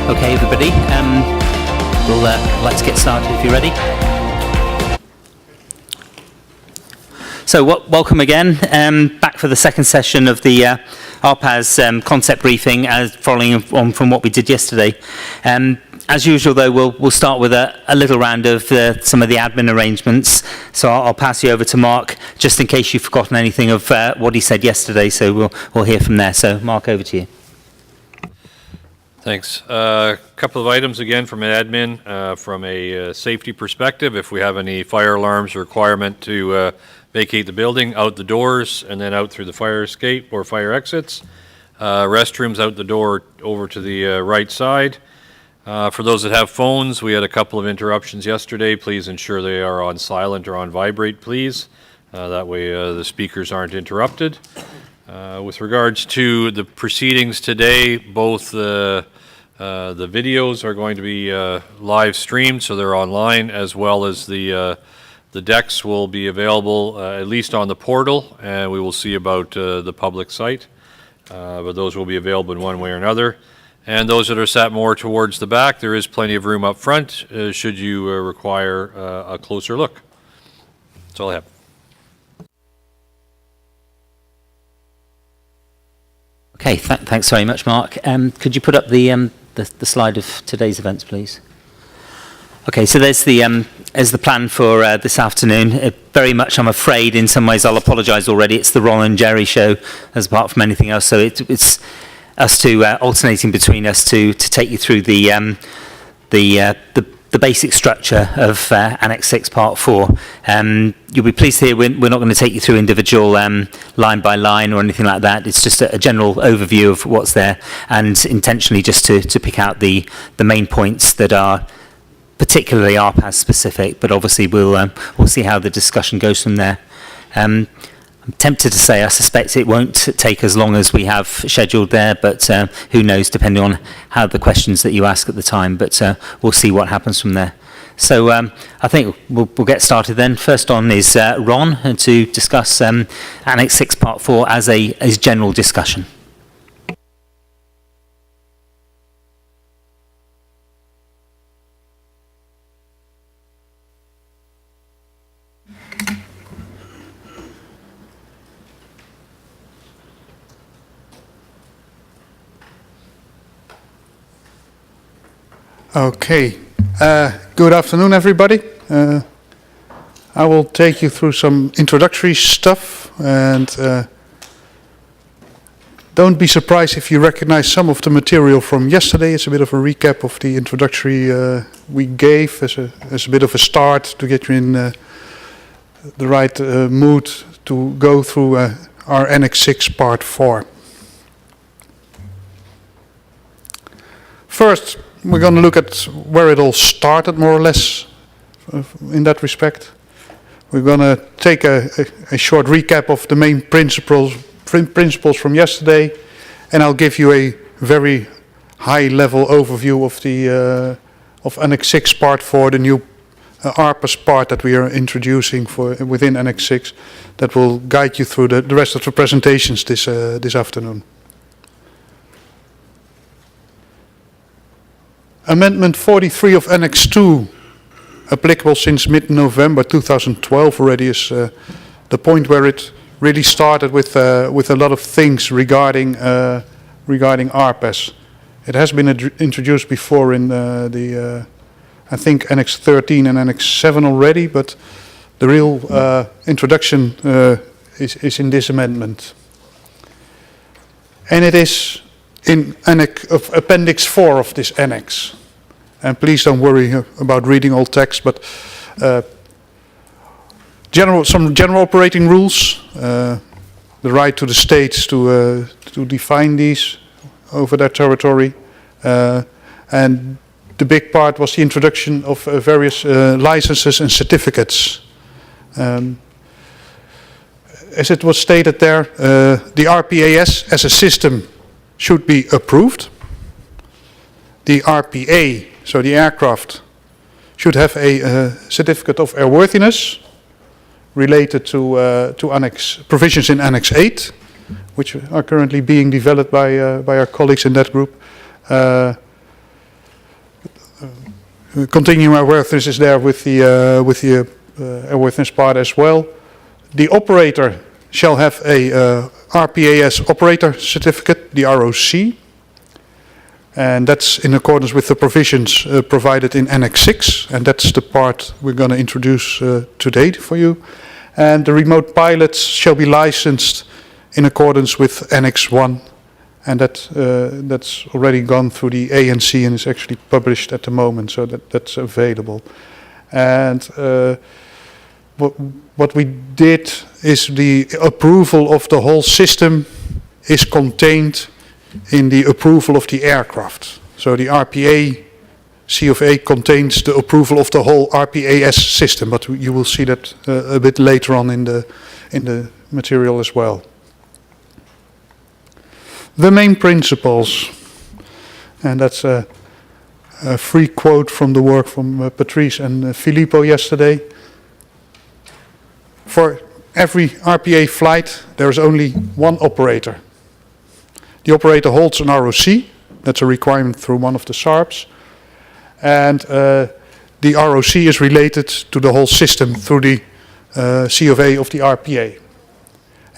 Okay, everybody, let's get started if you're ready. So welcome again, back for the second session of the RPAS concept briefing, as following on from what we did yesterday. As usual, though, we'll start with a little round of some of the admin arrangements. So I'll pass you over to Mark, just in case you've forgotten anything of what he said yesterday. So we'll hear from there. So Mark, over to you. Thanks. A couple of items again from admin. From a safety perspective, if we have any fire alarms requirement to vacate the building, out the doors and then out through the fire escape or fire exits. Restrooms out the door over to the right side. For those that have phones, we had a couple of interruptions yesterday. Please ensure they are on silent or on vibrate, please. That way the speakers aren't interrupted. With regards to the proceedings today, both the videos are going to be live streamed, so they're online, as well as the decks will be available at least on the portal, and we will see about the public site. But those will be available in one way or another. And those that are sat more towards the back, there is plenty of room up front should you require a closer look. That's all I have. Okay, thanks very much, Mark. Could you put up the slide of today's events, please? Okay, so there's the plan for this afternoon. Very much, I'm afraid, in some ways, I'll apologise already. It's the Ron and Gerry show, as apart from anything else. So it's us two alternating between us to take you through the basic structure of Annex 6 Part 4. You'll be pleased to hear we're not going to take you through individual line by line or anything like that. It's just a general overview of what's there, and intentionally just to pick out the main points that are particularly RPAS specific, but obviously we'll see how the discussion goes from there. I'm tempted to say I suspect it won't take as long as we have scheduled there, but who knows, depending on how the questions that you ask at the time, but we'll see what happens from there. So I think we'll get started then. First on is Ron to discuss Annex 6 Part 4 as a general discussion. Okay, good afternoon everybody. I will take you through some introductory stuff, and don't be surprised if you recognize some of the material from yesterday. It's a bit of a recap of the introductory we gave as a bit of a start to get you in the right mood to go through our Annex 6 Part 4. First, we're going to look at where it all started, more or less, in that respect. We're going to take a short recap of the main principles from yesterday, and I'll give you a very high-level overview of Annex 6 Part 4, the new RPAS part that we are introducing within Annex 6, that will guide you through the rest of the presentations this afternoon. Amendment 43 of Annex 2, applicable since mid-November 2012 already, is the point where it really started with a lot of things regarding RPAS. It has been introduced before in I think Annex 13 and Annex 7 already, but the real introduction is in this amendment. And it is in Appendix 4 of this Annex. And please don't worry about reading all text, but some general operating rules, the right to the states to define these over their territory, and the big part was the introduction of various licenses and certificates. As it was stated there, the RPAS as a system should be approved. The RPA, so the aircraft, should have a certificate of airworthiness related to provisions in Annex 8, which are currently being developed by our colleagues in that group. continuing airworthiness is there with the airworthiness part as well. The operator shall have a RPAS operator certificate, the ROC, and that's in accordance with the provisions provided in Annex 6, and that's the part we're going to introduce today for you. And the remote pilots shall be licensed in accordance with Annex 1, and that's already gone through the ANC and is actually published at the moment, so that's available. And what we did is the approval of the whole system is contained in the approval of the aircraft. So the RPA C of A contains the approval of the whole RPAS system, but you will see that a bit later on in the material as well. The main principles, and that's a free quote from the work from Patrice and Filippo yesterday. For every RPA flight, there is only one operator. The operator holds an ROC, that's a requirement through one of the SARPs, and the ROC is related to the whole system through the C of A of the RPA.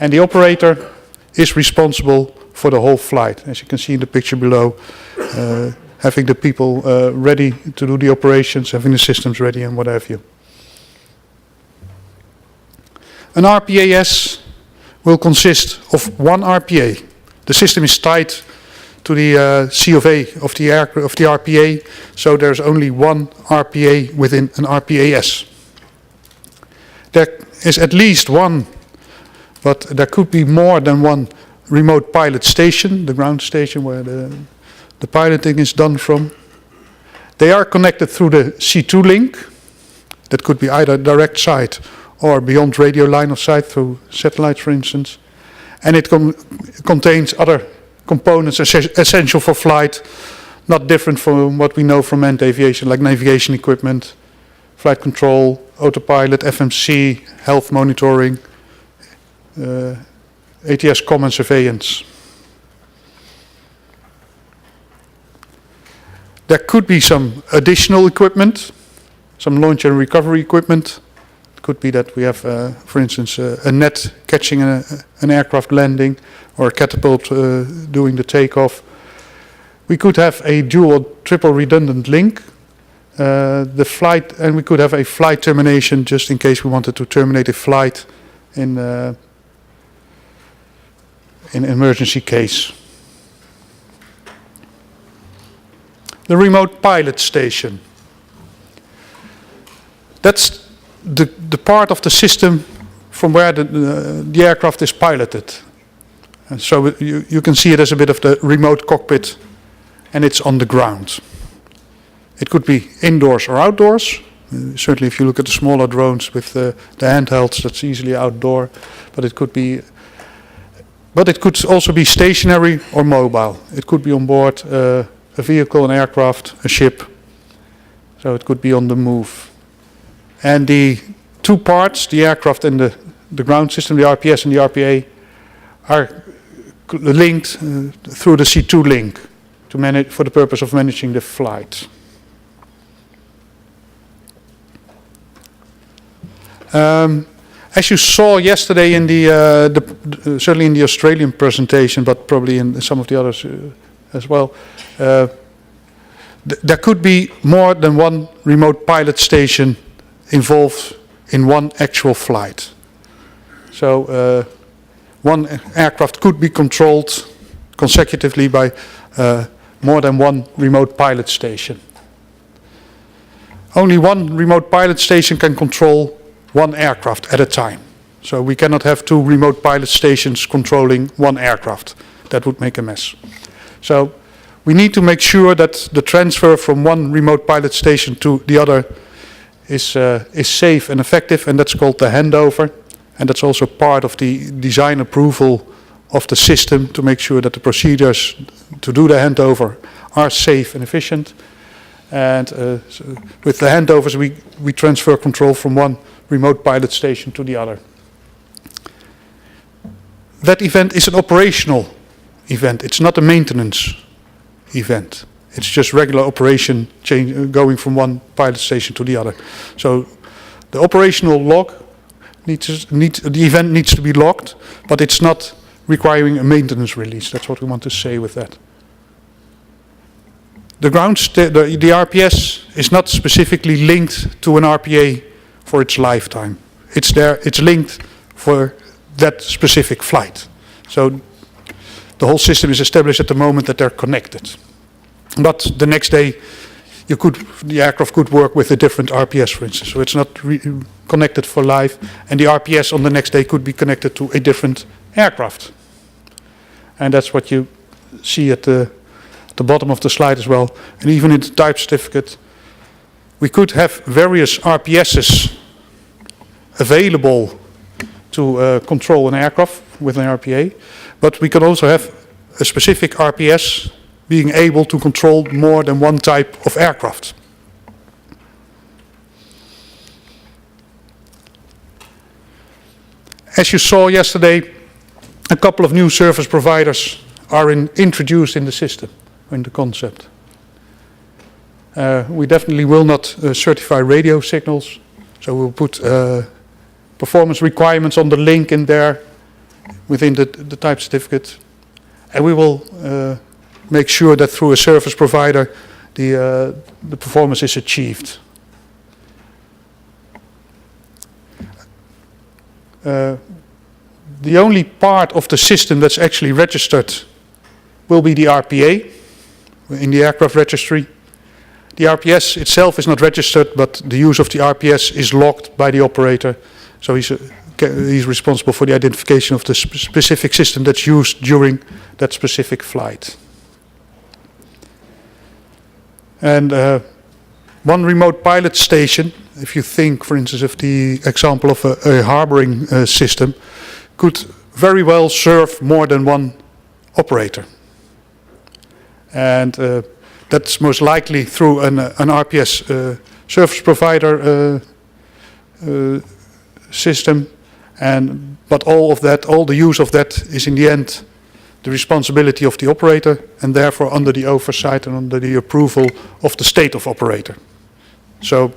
And the operator is responsible for the whole flight, as you can see in the picture below, having the people ready to do the operations, having the systems ready and what have you. An RPAS will consist of one RPA. The system is tied to the C of A of the RPA, so there's only one RPA within an RPAS. There is at least one, but there could be more than one remote pilot station, the ground station where the piloting is done from. They are connected through the C2 link. That could be either direct site or beyond radio line of sight through satellites, for instance. And it contains other components essential for flight, not different from what we know from manned aviation, like navigation equipment, flight control, autopilot, FMC, health monitoring, ATS common surveillance. There could be some additional equipment, some launch and recovery equipment. It could be that we have, for instance, a net catching an aircraft landing, or a catapult doing the takeoff. We could have a dual or triple redundant link, the flight, and we could have a flight termination just in case we wanted to terminate a flight in emergency case. The remote pilot station. That's the part of the system from where the aircraft is piloted. And so you can see it as a bit of the remote cockpit, and it's on the ground. It could be indoors or outdoors. Certainly if you look at the smaller drones with the handhelds, that's easily outdoor, but it could be. But it could also be stationary or mobile. It could be on board a vehicle, an aircraft, a ship. So it could be on the move. And the two parts, the aircraft and the ground system, the RPS and the RPA, are linked through the C2 link to manage, for the purpose of managing the flight. As you saw yesterday in certainly in the Australian presentation, but probably in some of the others as well, there could be more than one remote pilot station involved in one actual flight. So one aircraft could be controlled consecutively by more than one remote pilot station. Only one remote pilot station can control one aircraft at a time. So we cannot have two remote pilot stations controlling one aircraft. That would make a mess. So we need to make sure that the transfer from one remote pilot station to the other is safe and effective, and that's called the handover. And that's also part of the design approval of the system to make sure that the procedures to do the handover are safe and efficient. And so with the handovers, we transfer control from one remote pilot station to the other. That event is an operational event. It's not a maintenance event. It's just regular operation going from one pilot station to the other. So the operational log the event needs to be logged, but it's not requiring a maintenance release. That's what we want to say with that. The the RPS is not specifically linked to an RPA for its lifetime. It's there. It's linked for that specific flight. So the whole system is established at the moment that they're connected. But the next day, the aircraft could work with a different RPS, for instance. So it's not connected for life, and the RPS on the next day could be connected to a different aircraft. And that's what you see at the bottom of the slide as well. And even in the type certificate, we could have various RPSs available to control an aircraft with an RPA, but we could also have a specific RPS being able to control more than one type of aircraft. As you saw yesterday, a couple of new service providers are introduced in the system, in the concept. We definitely will not certify radio signals, so we'll put performance requirements on the link in there within the type certificate, and we will make sure that through a service provider the performance is achieved. The only part of the system that's actually registered will be the RPA in the aircraft registry. The RPS itself is not registered, but the use of the RPS is logged by the operator. So he's responsible for the identification of the specific system that's used during that specific flight. And one remote pilot station, if you think, for instance, of the example of a harboring system, could very well serve more than one operator. And that's most likely through an RPS service provider system. But all the use of that is in the end the responsibility of the operator, and therefore under the oversight and under the approval of the state of operator. So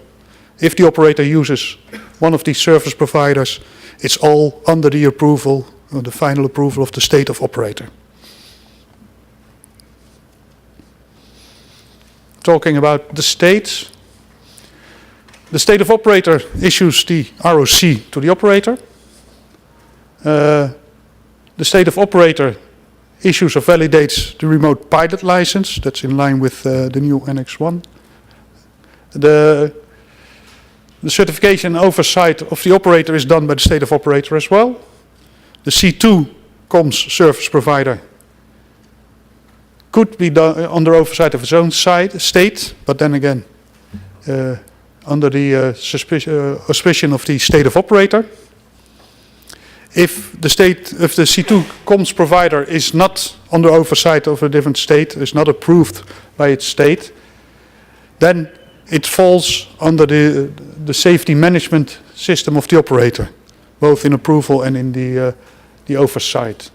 if the operator uses one of these service providers, it's all under the approval, or the final approval of the state of operator. Talking about the state of operator issues the ROC to the operator. The state of operator issues or validates the remote pilot license. That's in line with the new Annex 1. The certification and oversight of the operator is done by the state of operator as well. The C2 comms service provider could be done under oversight of its own state, but then again under the auspicion of the state of operator. If the C2 comms provider is not under oversight of a different state, is not approved by its state, then it falls under the safety management system of the operator, both in approval and in the oversight.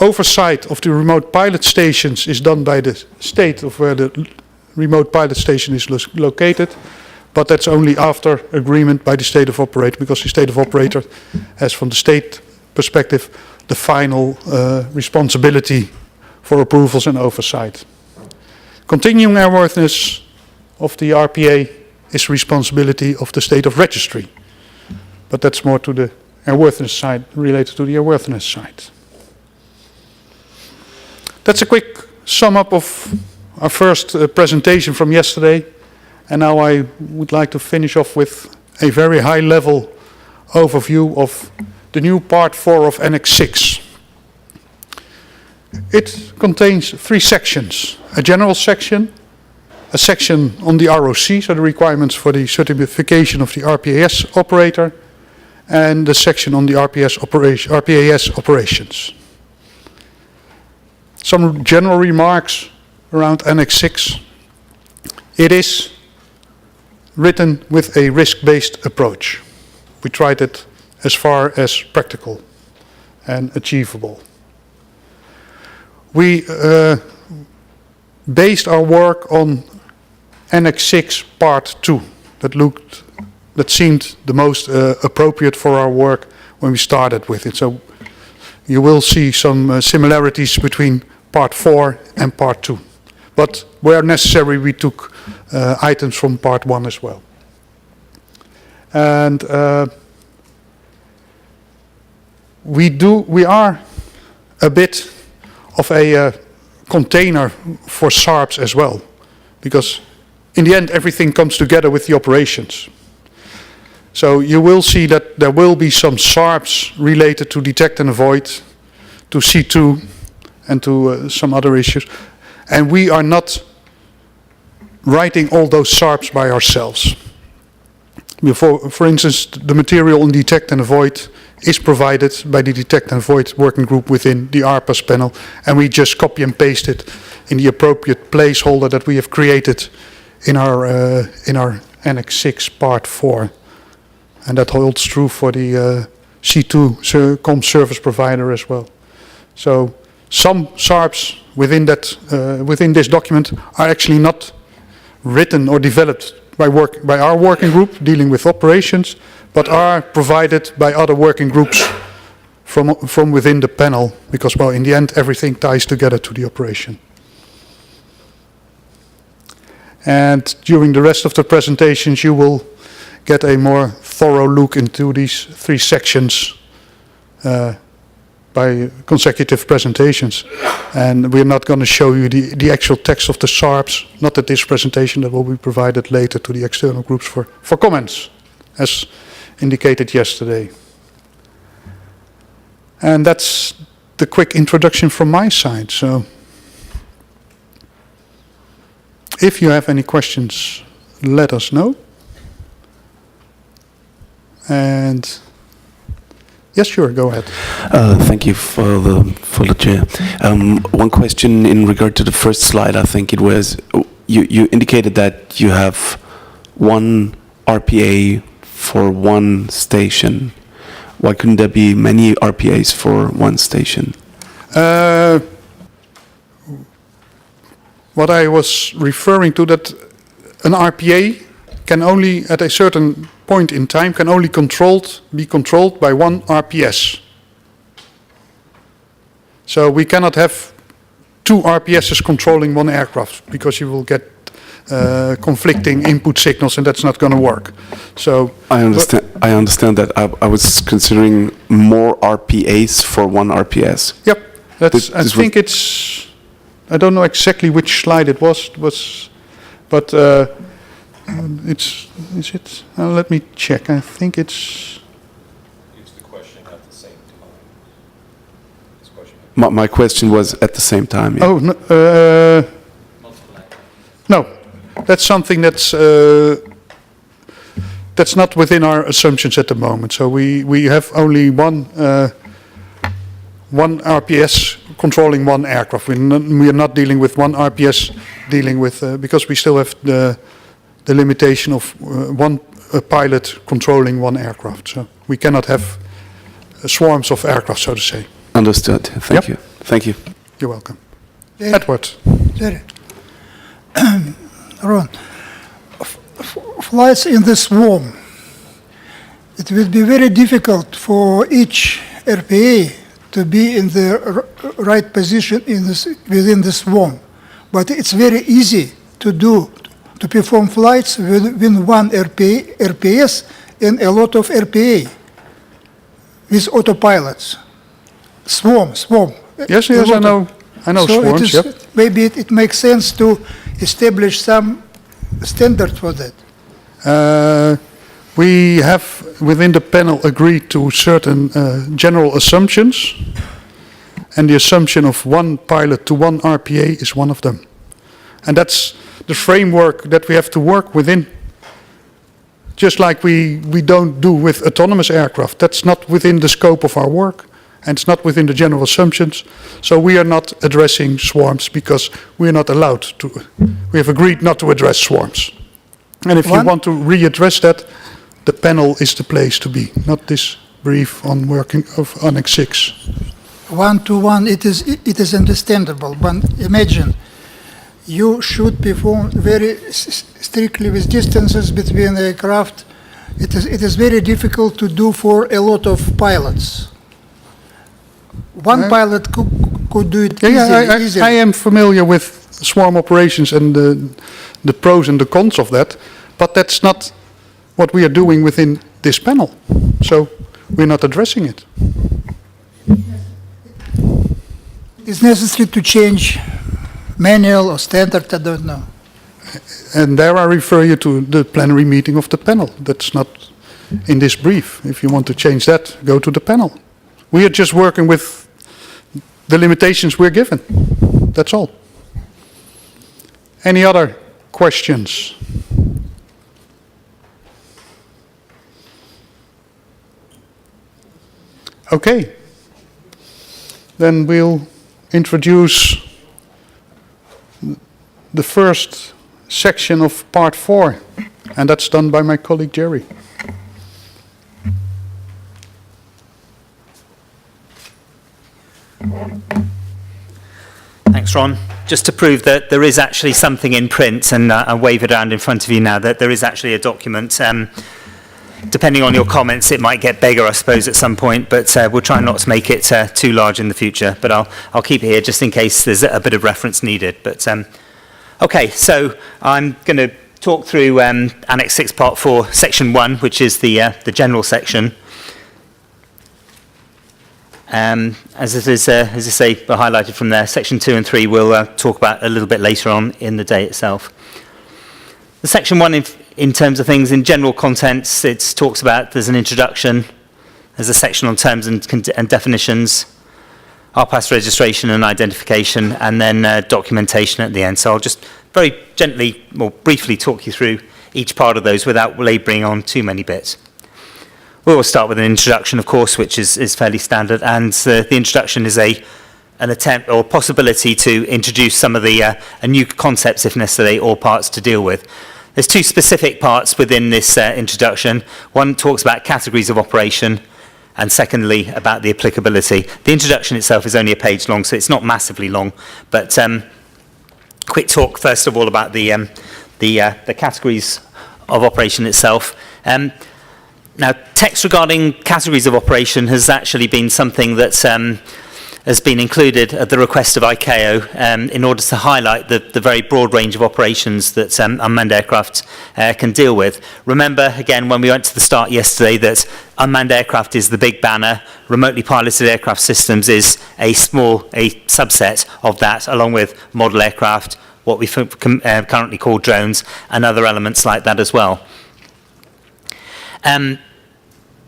Oversight of the remote pilot stations is done by the state of where the remote pilot station is located, but that's only after agreement by the state of operator, because the state of operator has, from the state perspective, the final responsibility for approvals and oversight. Continuing airworthiness of the RPA is responsibility of the state of registry, but that's more to the airworthiness side, related to the airworthiness side. That's a quick sum up of our first presentation from yesterday, and now I would like to finish off with a very high level overview of the new Part 4 of Annex 6. It contains 3 sections: a general section, a section on the ROC, so the requirements for the certification of the RPAS operator, and the section on the RPAS operations. Some general remarks around Annex 6. It is written with a risk-based approach. We tried it as far as practical and achievable. We based our work on Annex 6 Part 2. That seemed the most appropriate for our work when we started with it. So you will see some similarities between Part 4 and Part 2. But where necessary, we took items from Part 1 as well. And we are a bit of a container for SARPs as well, because in the end everything comes together with the operations. So you will see that there will be some SARPs related to detect and avoid, to C2 and to some other issues. And we are not writing all those SARPs by ourselves. For instance, the material on detect and avoid is provided by the detect and avoid working group within the RPAS panel, and we just copy and paste it in the appropriate placeholder that we have created in our Annex 6 Part 4. And that holds true for the C2 COM service provider as well. So some SARPs within this document are actually not written or developed by our working group dealing with operations, but are provided by other working groups from within the panel, because, well, in the end, everything ties together to the operation. And during the rest of the presentations, you will get a more thorough look into these 3 sections by consecutive presentations. And we're not going to show you the actual text of the SARPs, not at this presentation. That will be provided later to the external groups for comments, as indicated yesterday. And that's the quick introduction from my side. So if you have any questions, let us know. And yes, sure, go ahead. Thank you for the chair. One question in regard to the first slide. I think it was you indicated that you have one RPA for one station. Why couldn't there be many RPAs for one station? What I was referring to, that an RPA can only, at a certain point in time, can only be controlled by one RPS. So we cannot have 2 RPSs controlling one aircraft, because you will get conflicting input signals, and that's not going to work. So I understand that. I was considering more RPAs for one RPS. Yep, I think it's. I don't know exactly which slide it was, but it's. Is it? Let me check. I think it's. It's the question at the same time. This question. My question was at the same time. Yeah. Oh no. No, that's something that's not within our assumptions at the moment. So we have only one RPS controlling one aircraft. We are not dealing with one RPS dealing with because we still have the limitation of one pilot controlling one aircraft. So we cannot have swarms of aircraft, so to say. Understood. Thank you. Thank you. You're welcome. Gerry. Edward. Gerry. Ron, flights in the swarm. It will be very difficult for each RPA to be in the right position within the swarm. But it's very easy to perform flights within one RPS and a lot of RPA with autopilots. Swarm. Yes, I know so swarms, yep. Maybe it makes sense to establish some standard for that. We have within the panel agreed to certain general assumptions, and the assumption of one pilot to one RPA is one of them. And that's the framework that we have to work within. Just like we don't do with autonomous aircraft. That's not within the scope of our work, and it's not within the general assumptions. So we are not addressing swarms because we are not allowed to. We have agreed not to address swarms. And if you want to readdress that, the panel is the place to be, not this brief on working of Annex 6. One-to-one, it is understandable. But imagine you should perform very strictly with distances between aircraft. It is very difficult to do for a lot of pilots. One pilot could do it easily. I am familiar with swarm operations and the pros and the cons of that, but that's not what we are doing within this panel. So we're not addressing it. It's necessary to change manual or standard, I don't know. And there I refer you to the plenary meeting of the panel. That's not in this brief. If you want to change that, go to the panel. We are just working with the limitations we're given. That's all. Any other questions? Okay. Then we'll introduce the first section of part 4, and that's done by my colleague Gerry. Thanks, Ron. Just to prove that there is actually something in print, and I'll wave it around in front of you now, that there is actually a document. Depending on your comments, it might get bigger, I suppose, at some point, but we'll try not to make it too large in the future. But I'll keep it here just in case there's a bit of reference needed. But okay, so I'm going to talk through Annex 6, Part 4, Section 1, which is the general section. As it is, as I say, highlighted from there, Section 2 and 3 we'll talk about a little bit later on in the day itself. The Section 1, in terms of things, in general contents, it talks about, there's an introduction, there's a section on terms and definitions, RPAS registration and identification, and then documentation at the end. So I'll just very gently, or briefly talk you through each part of those without labouring on too many bits. We will start with an introduction, of course, which is fairly standard, and the introduction is an attempt or possibility to introduce some of the new concepts, if necessary, or parts to deal with. There's two specific parts within this introduction. One talks about categories of operation, and secondly, about the applicability. The introduction itself is only a page long, so it's not massively long, but quick talk, first of all, about the categories of operation itself. Now, text regarding categories of operation has actually been something that has been included at the request of ICAO in order to highlight the very broad range of operations that unmanned aircraft can deal with. Remember, again, when we went to the start yesterday, that unmanned aircraft is the big banner, remotely piloted aircraft systems is a subset of that, along with model aircraft, what we currently call drones, and other elements like that as well.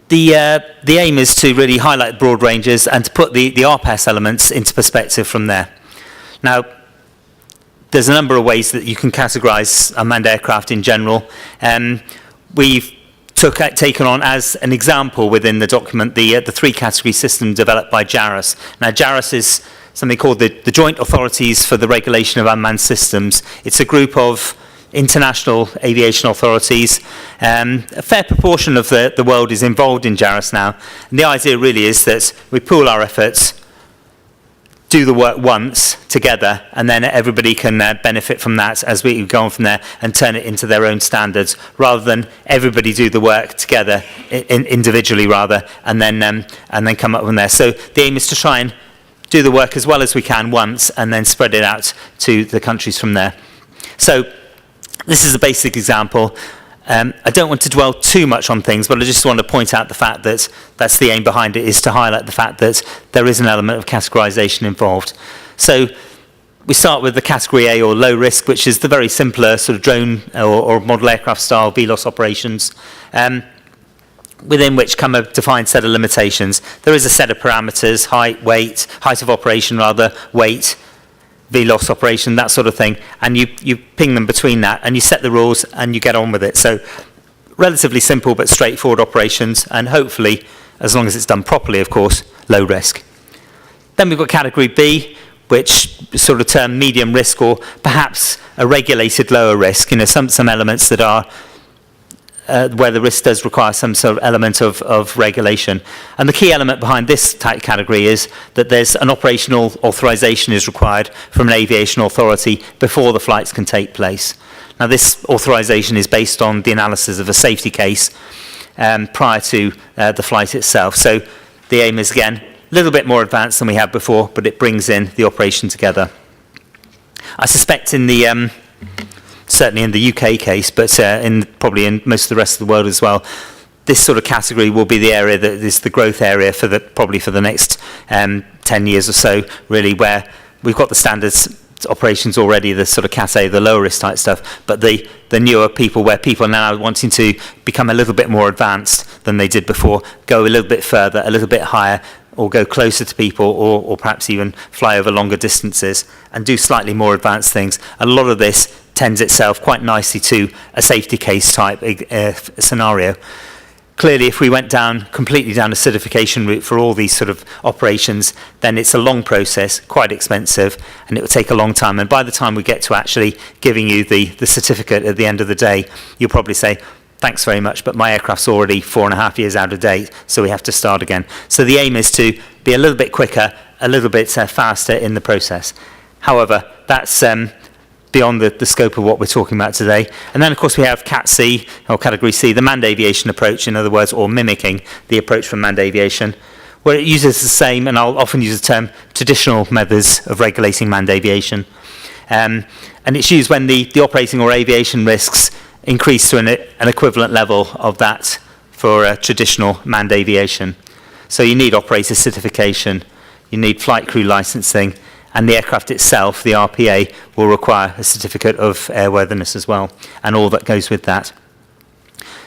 The aim is to really highlight broad ranges and to put the RPAS elements into perspective from there. Now, there's a number of ways that you can categorize unmanned aircraft in general. We've taken on as an example within the document the three-category system developed by JARAS. Now, JARAS is something called the Joint Authorities for the Regulation of Unmanned Systems. It's a group of international aviation authorities. A fair proportion of the world is involved in JARAS now. And the idea really is that we pool our efforts, do the work once together, and then everybody can benefit from that as we go on from there and turn it into their own standards, rather than everybody do the work together, individually rather, and then come up from there. So the aim is to try and do the work as well as we can once, and then spread it out to the countries from there. So this is a basic example. I don't want to dwell too much on things, but I just want to point out the fact that that's the aim behind it, is to highlight the fact that there is an element of categorization involved. So we start with the category A, or low risk, which is the very simpler sort of drone or model aircraft style VLOS operations, within which come a defined set of limitations. There is a set of parameters: height of operation rather, weight, VLOS operation, that sort of thing, and you ping them between that, and you set the rules, and you get on with it. So relatively simple but straightforward operations, and hopefully, as long as it's done properly, of course, low risk. Then we've got category B, which is sort of termed medium risk, or perhaps a regulated lower risk. You know, some elements that are where the risk does require some sort of element of regulation. And the key element behind this type category is that there's an operational authorization is required from an aviation authority before the flights can take place. Now, this authorization is based on the analysis of a safety case prior to the flight itself. So the aim is, again, a little bit more advanced than we had before, but it brings in the operation together. I suspect in the certainly in the UK case, but probably in most of the rest of the world as well, this sort of category will be the area that is the growth area for probably for the next 10 years or so, really, where we've got the standards operations already, the sort of Cat A, the lower risk type stuff, but the newer people, where people are now wanting to become a little bit more advanced than they did before, go a little bit further, a little bit higher, or go closer to people, or perhaps even fly over longer distances and do slightly more advanced things. A lot of this tends itself quite nicely to a safety case type scenario. Clearly, if we went completely down a certification route for all these sort of operations, then it's a long process, quite expensive, and it will take a long time. And by the time we get to actually giving you the certificate at the end of the day, you'll probably say, thanks very much, but my aircraft's already 4.5 years out of date, so we have to start again. So the aim is to be a little bit quicker, a little bit faster in the process. However, that's beyond the scope of what we're talking about today. And then, of course, we have Cat C, or Category C, the manned aviation approach, in other words, or mimicking the approach from manned aviation, where it uses the same, and I'll often use the term, traditional methods of regulating manned aviation. And it's used when the operating or aviation risks increase to an equivalent level of that for traditional manned aviation. So you need operator certification, you need flight crew licensing, and the aircraft itself, the RPA, will require a certificate of airworthiness as well, and all that goes with that.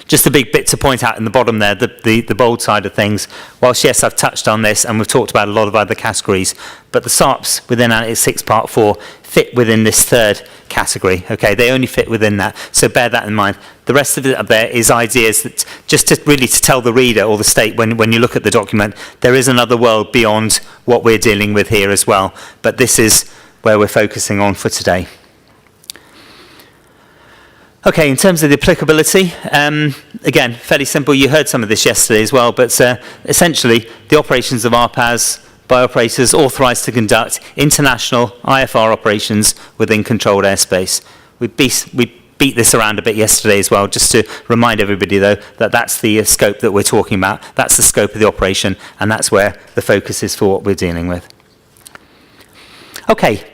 Just a big bit to point out in the bottom there, the bold side of things. Whilst, yes, I've touched on this, and we've talked about a lot of other categories, but the SARPs within Annex 6 Part 4 fit within this third category. Okay, they only fit within that, so bear that in mind. The rest of it up there is ideas that just to really to tell the reader or the state when you look at the document, there is another world beyond what we're dealing with here as well. But this is where we're focusing on for today. Okay, in terms of the applicability, again, fairly simple. You heard some of this yesterday as well, but essentially the operations of RPAS by operators authorised to conduct international IFR operations within controlled airspace. We beat this around a bit yesterday as well, just to remind everybody, though, that that's the scope that we're talking about. That's the scope of the operation, and that's where the focus is for what we're dealing with. Okay,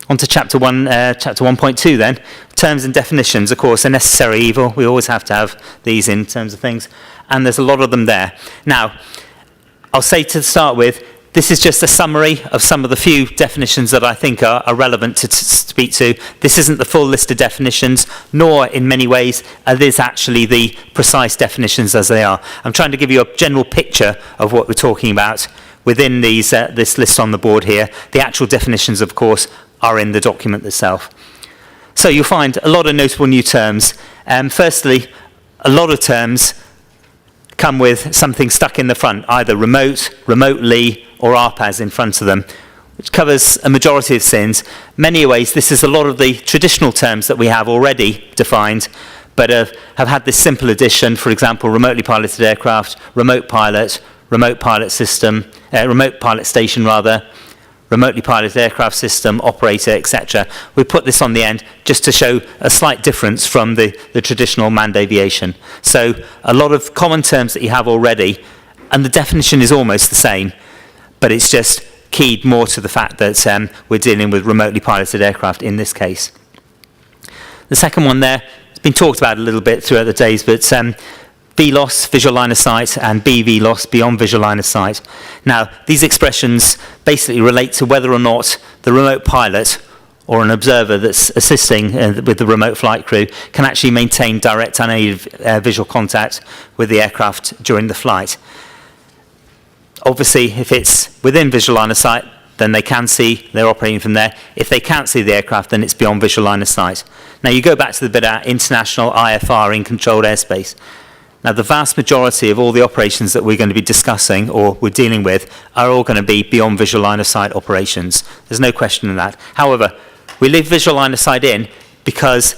on to Chapter 1.2 then. Terms and definitions, of course, a necessary evil. We always have to have these in terms of things, and there's a lot of them there. Now, I'll say to start with, this is just a summary of some of the few definitions that I think are relevant to speak to. This isn't the full list of definitions, nor in many ways are these actually the precise definitions as they are. I'm trying to give you a general picture of what we're talking about within these this list on the board here. The actual definitions, of course, are in the document itself. So you'll find a lot of notable new terms. Firstly, a lot of terms come with something stuck in the front, either remote, remotely, or RPAS in front of them, which covers a majority of sins. Many ways, this is a lot of the traditional terms that we have already defined, but have had this simple addition, for example, remotely piloted aircraft, remote pilot system, remote pilot station rather, remotely piloted aircraft system, operator, etc. We put this on the end just to show a slight difference from the traditional manned aviation. So a lot of common terms that you have already, and the definition is almost the same, but it's just keyed more to the fact that we're dealing with remotely piloted aircraft in this case. The second one there, it's been talked about a little bit throughout the days, but VLOS, visual line of sight, and BVLOS, beyond visual line of sight. Now, these expressions basically relate to whether or not the remote pilot or an observer that's assisting with the remote flight crew can actually maintain direct unaided visual contact with the aircraft during the flight. Obviously, if it's within visual line of sight, then they can see, they're operating from there. If they can't see the aircraft, then it's beyond visual line of sight. Now, you go back to the bit about international IFR in controlled airspace. Now, the vast majority of all the operations that we're going to be discussing or we're dealing with are all going to be beyond visual line of sight operations. There's no question in that. However, we leave visual line of sight in because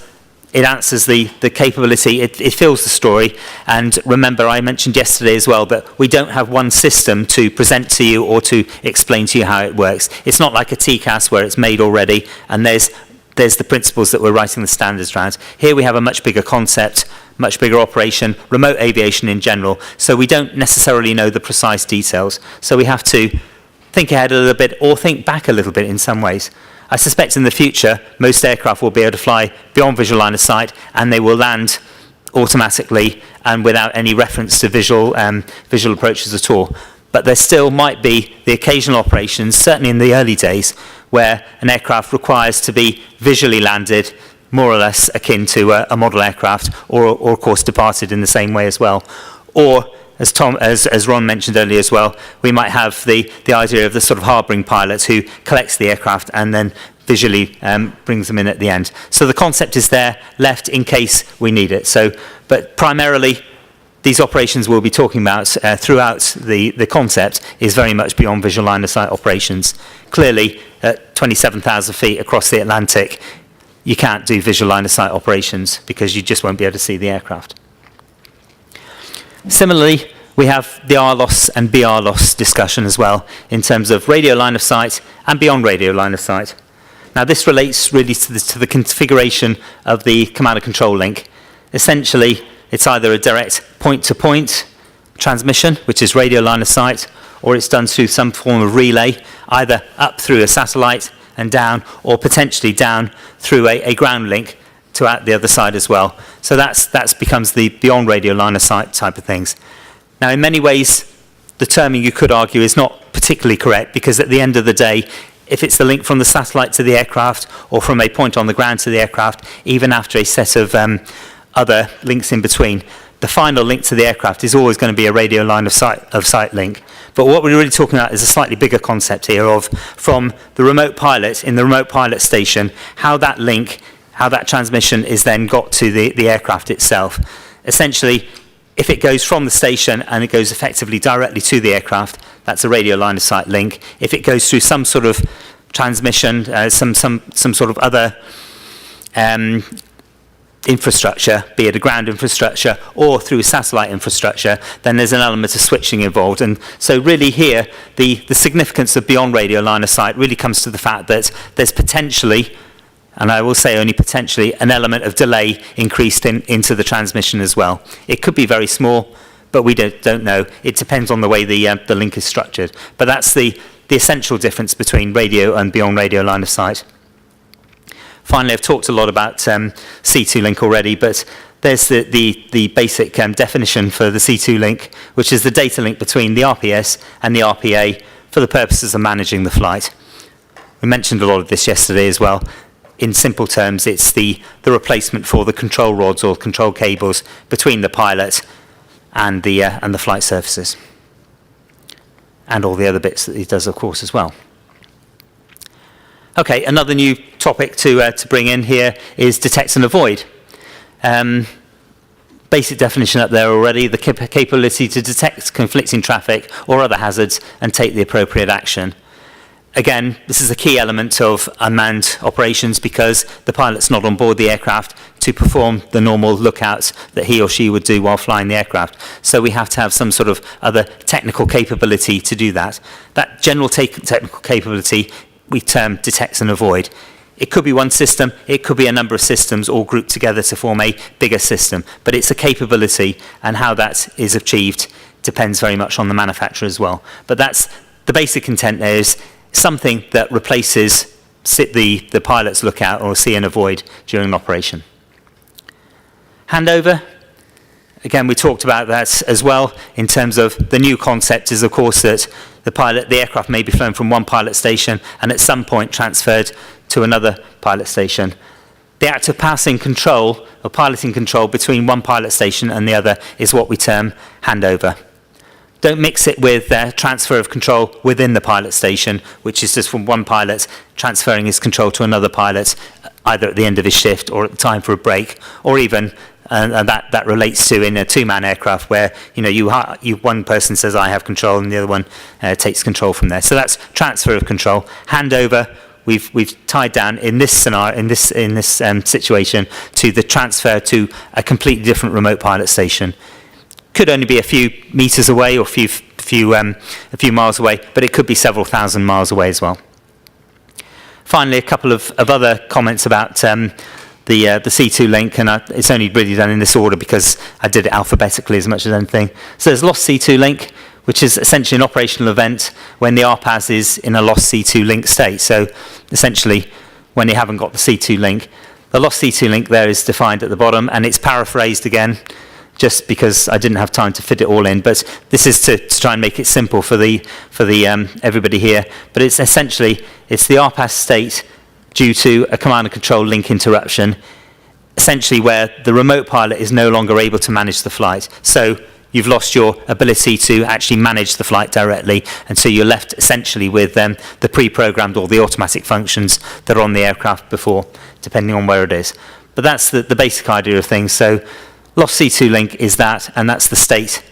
it answers the capability, it fills the story. And remember, I mentioned yesterday as well that we don't have one system to present to you or to explain to you how it works. It's not like a TCAS where it's made already and there's the principles that we're writing the standards around. Here we have a much bigger concept, much bigger operation, remote aviation in general, so we don't necessarily know the precise details. So we have to think ahead a little bit or think back a little bit in some ways. I suspect in the future, most aircraft will be able to fly beyond visual line of sight and they will land automatically and without any reference to visual approaches at all. But there still might be the occasional operations, certainly in the early days, where an aircraft requires to be visually landed, more or less akin to a model aircraft, or of course departed in the same way as well. Or, as Ron mentioned earlier as well, we might have the idea of the sort of harbouring pilot who collects the aircraft and then visually brings them in at the end. So the concept is there, left in case we need it. So, but primarily, these operations we'll be talking about throughout the concept is very much beyond visual line of sight operations. Clearly, at 27,000 feet across the Atlantic, you can't do visual line of sight operations because you just won't be able to see the aircraft. Similarly, we have the R-loss and BR-loss discussion as well in terms of radio line of sight and beyond radio line of sight. Now, this relates really to the configuration of the command and control link. Essentially, it's either a direct point-to-point transmission, which is radio line of sight, or it's done through some form of relay, either up through a satellite and down, or potentially down through a ground link to out the other side as well. So that becomes the beyond radio line of sight type of things. Now, in many ways, the terming you could argue is not particularly correct, because at the end of the day, if it's the link from the satellite to the aircraft, or from a point on the ground to the aircraft, even after a set of other links in between, the final link to the aircraft is always going to be a radio line of sight link. But what we're really talking about is a slightly bigger concept here of, from the remote pilot, in the remote pilot station, how that link, how that transmission is then got to the aircraft itself. Essentially, if it goes from the station and it goes effectively directly to the aircraft, that's a radio line of sight link. If it goes through some sort of transmission, some sort of other infrastructure, be it a ground infrastructure or through satellite infrastructure, then there's an element of switching involved. And so really here, the significance of beyond radio line of sight really comes to the fact that there's potentially, and I will say only potentially, an element of delay increased into the transmission as well. It could be very small, but we don't know. It depends on the way the link is structured. But that's the essential difference between radio and beyond radio line of sight. Finally, I've talked a lot about C2 link already, but there's the basic definition for the C2 link, which is the data link between the RPS and the RPA for the purposes of managing the flight. We mentioned a lot of this yesterday as well. In simple terms, it's the replacement for the control rods or control cables between the pilot and the flight surfaces, and all the other bits that he does, of course, as well. Okay, another new topic to bring in here is detect and avoid. Basic definition up there already, the capability to detect conflicting traffic or other hazards and take the appropriate action. Again, this is a key element of unmanned operations because the pilot's not on board the aircraft to perform the normal lookouts that he or she would do while flying the aircraft. So we have to have some sort of other technical capability to do that. That general technical capability we term detect and avoid. It could be one system, it could be a number of systems all grouped together to form a bigger system, but it's a capability, and how that is achieved depends very much on the manufacturer as well. But that's the basic intent there, is something that replaces the pilot's lookout or see and avoid during an operation. Handover. Again, we talked about that as well in terms of the new concept is, of course, that the aircraft may be flown from one pilot station and at some point transferred to another pilot station. The act of passing control or piloting control between one pilot station and the other is what we term handover. Don't mix it with transfer of control within the pilot station, which is just from one pilot transferring his control to another pilot, either at the end of his shift or at the time for a break, or even and that relates to in a two-man aircraft where one person says I have control and the other one takes control from there. So that's transfer of control. Handover, we've tied down in this scenario, in this situation, to the transfer to a completely different remote pilot station. Could only be a few meters away or a few miles away, but it could be several thousand miles away as well. Finally, a couple of other comments about the C2 link, and it's only really done in this order because I did it alphabetically as much as anything. So there's lost C2 link, which is essentially an operational event when the RPAS is in a lost C2 link state. So essentially, when you haven't got the C2 link, the lost C2 link there is defined at the bottom, and it's paraphrased again, just because I didn't have time to fit it all in. But this is to try and make it simple for the everybody here. But it's essentially, it's the RPAS state due to a command and control link interruption, essentially where the remote pilot is no longer able to manage the flight. So you've lost your ability to actually manage the flight directly, and so you're left essentially with the pre-programmed or the automatic functions that are on the aircraft before, depending on where it is. But that's the basic idea of things. So lost C2 link is that, and that's the state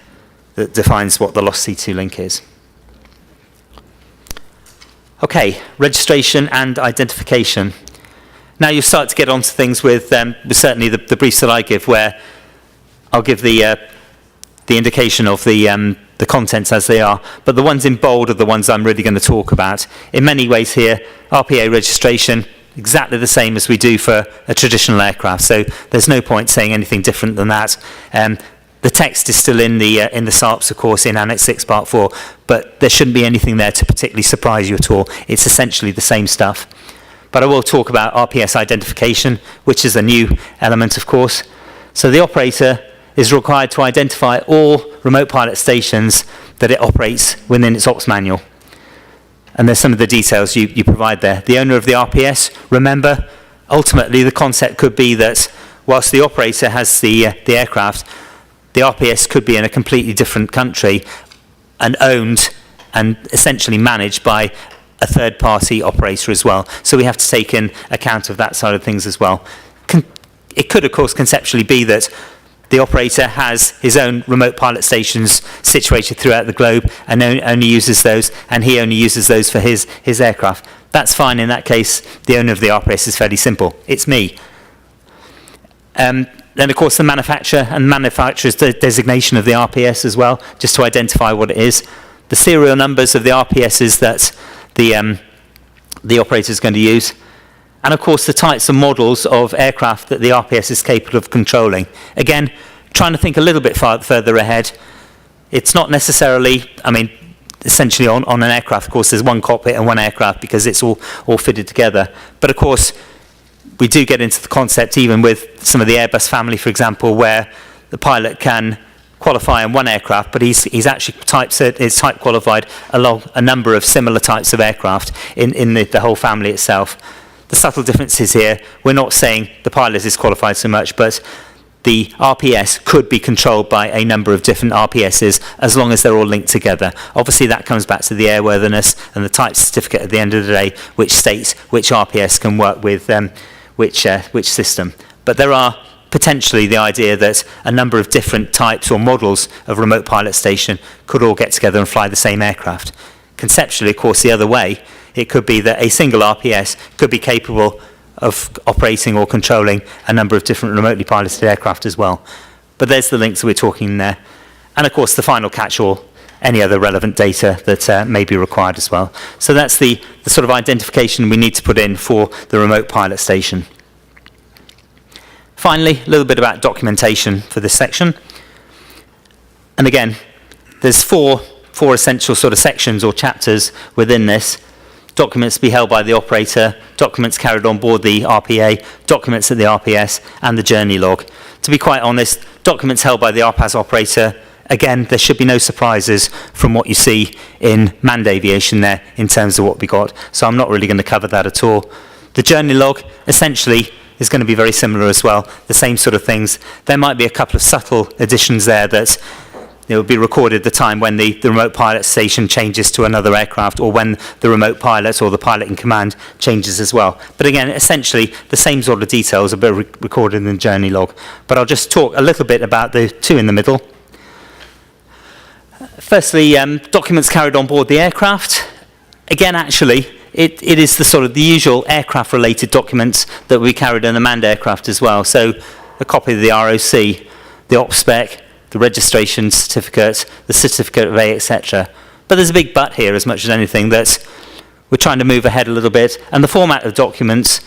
that defines what the lost C2 link is. Okay, registration and identification. Now you start to get onto things with certainly the briefs that I give, where I'll give the indication of the contents as they are, but the ones in bold are the ones I'm really going to talk about. In many ways here, RPA registration, exactly the same as we do for a traditional aircraft, so there's no point saying anything different than that. The text is still in the SARPs, of course, in Annex 6 Part 4, but there shouldn't be anything there to particularly surprise you at all. It's essentially the same stuff. But I will talk about RPS identification, which is a new element, of course. So the operator is required to identify all remote pilot stations that it operates within its ops manual. And there's some of the details you provide there. The owner of the RPS, remember, ultimately the concept could be that whilst the operator has the aircraft, the RPS could be in a completely different country and owned and essentially managed by a third-party operator as well. So we have to take in account of that side of things as well. It could, of course, conceptually be that the operator has his own remote pilot stations situated throughout the globe and only uses those, and he only uses those for his aircraft. That's fine. In that case, the owner of the RPS is fairly simple. It's me. Then, of course, the manufacturer and manufacturer's designation of the RPS as well, just to identify what it is. The serial numbers of the RPSs that the operator is going to use. And, of course, the types and models of aircraft that the RPS is capable of controlling. Again, trying to think a little bit further ahead. It's not necessarily, I mean, essentially on an aircraft, of course, there's one cockpit and one aircraft because it's all fitted together. But, of course, we do get into the concept even with some of the Airbus family, for example, where the pilot can qualify on one aircraft, but he's actually type qualified along a number of similar types of aircraft in the whole family itself. The subtle differences here, we're not saying the pilot is qualified so much, but the RPS could be controlled by a number of different RPSs as long as they're all linked together. Obviously, that comes back to the airworthiness and the type certificate at the end of the day, which states which RPS can work with which system. But there are potentially the idea that a number of different types or models of remote pilot station could all get together and fly the same aircraft. Conceptually, of course, the other way, it could be that a single RPS could be capable of operating or controlling a number of different remotely piloted aircraft as well. But there's the links that we're talking there. And of course, the final catch-all, any other relevant data that may be required as well. So that's the sort of identification we need to put in for the remote pilot station. Finally, a little bit about documentation for this section. And again, there's four essential sort of sections or chapters within this. Documents to be held by the operator, documents carried on board the RPA, documents at the RPS, and the journey log. To be quite honest, documents held by the RPAS operator, again, there should be no surprises from what you see in manned aviation there in terms of what we got. So I'm not really going to cover that at all. The journey log, essentially, is going to be very similar as well, the same sort of things. There might be a couple of subtle additions there that it will be recorded at the time when the remote pilot station changes to another aircraft, or when the remote pilot or the pilot in command changes as well. But again, essentially, the same sort of details are recorded in the journey log. But I'll just talk a little bit about the two in the middle. Firstly, documents carried on board the aircraft. Again, actually, it is the sort of the usual aircraft-related documents that we carried in a manned aircraft as well. So a copy of the ROC, the op spec, the registration certificate, the certificate of A, etc. But there's a big but here, as much as anything, that we're trying to move ahead a little bit, and the format of documents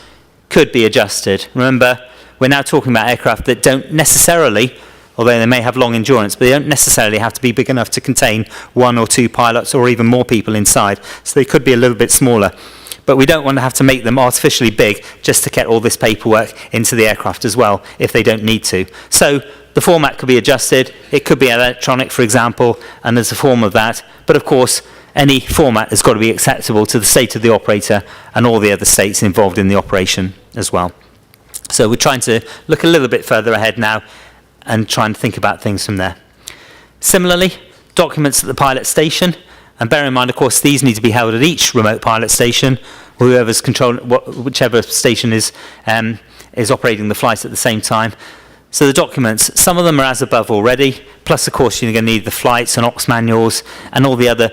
could be adjusted. Remember, we're now talking about aircraft that don't necessarily, although they may have long endurance, but they don't necessarily have to be big enough to contain 1 or 2 pilots or even more people inside. So they could be a little bit smaller. But we don't want to have to make them artificially big just to get all this paperwork into the aircraft as well, if they don't need to. So the format could be adjusted. It could be electronic, for example, and there's a form of that. But of course, any format has got to be acceptable to the state of the operator and all the other states involved in the operation as well. So we're trying to look a little bit further ahead now and try and think about things from there. Similarly, documents at the pilot station, and bear in mind, of course, these need to be held at each remote pilot station, whoever's controlling, whichever station is operating the flight at the same time. So the documents, some of them are as above already, plus of course you're going to need the flights and ops manuals and all the other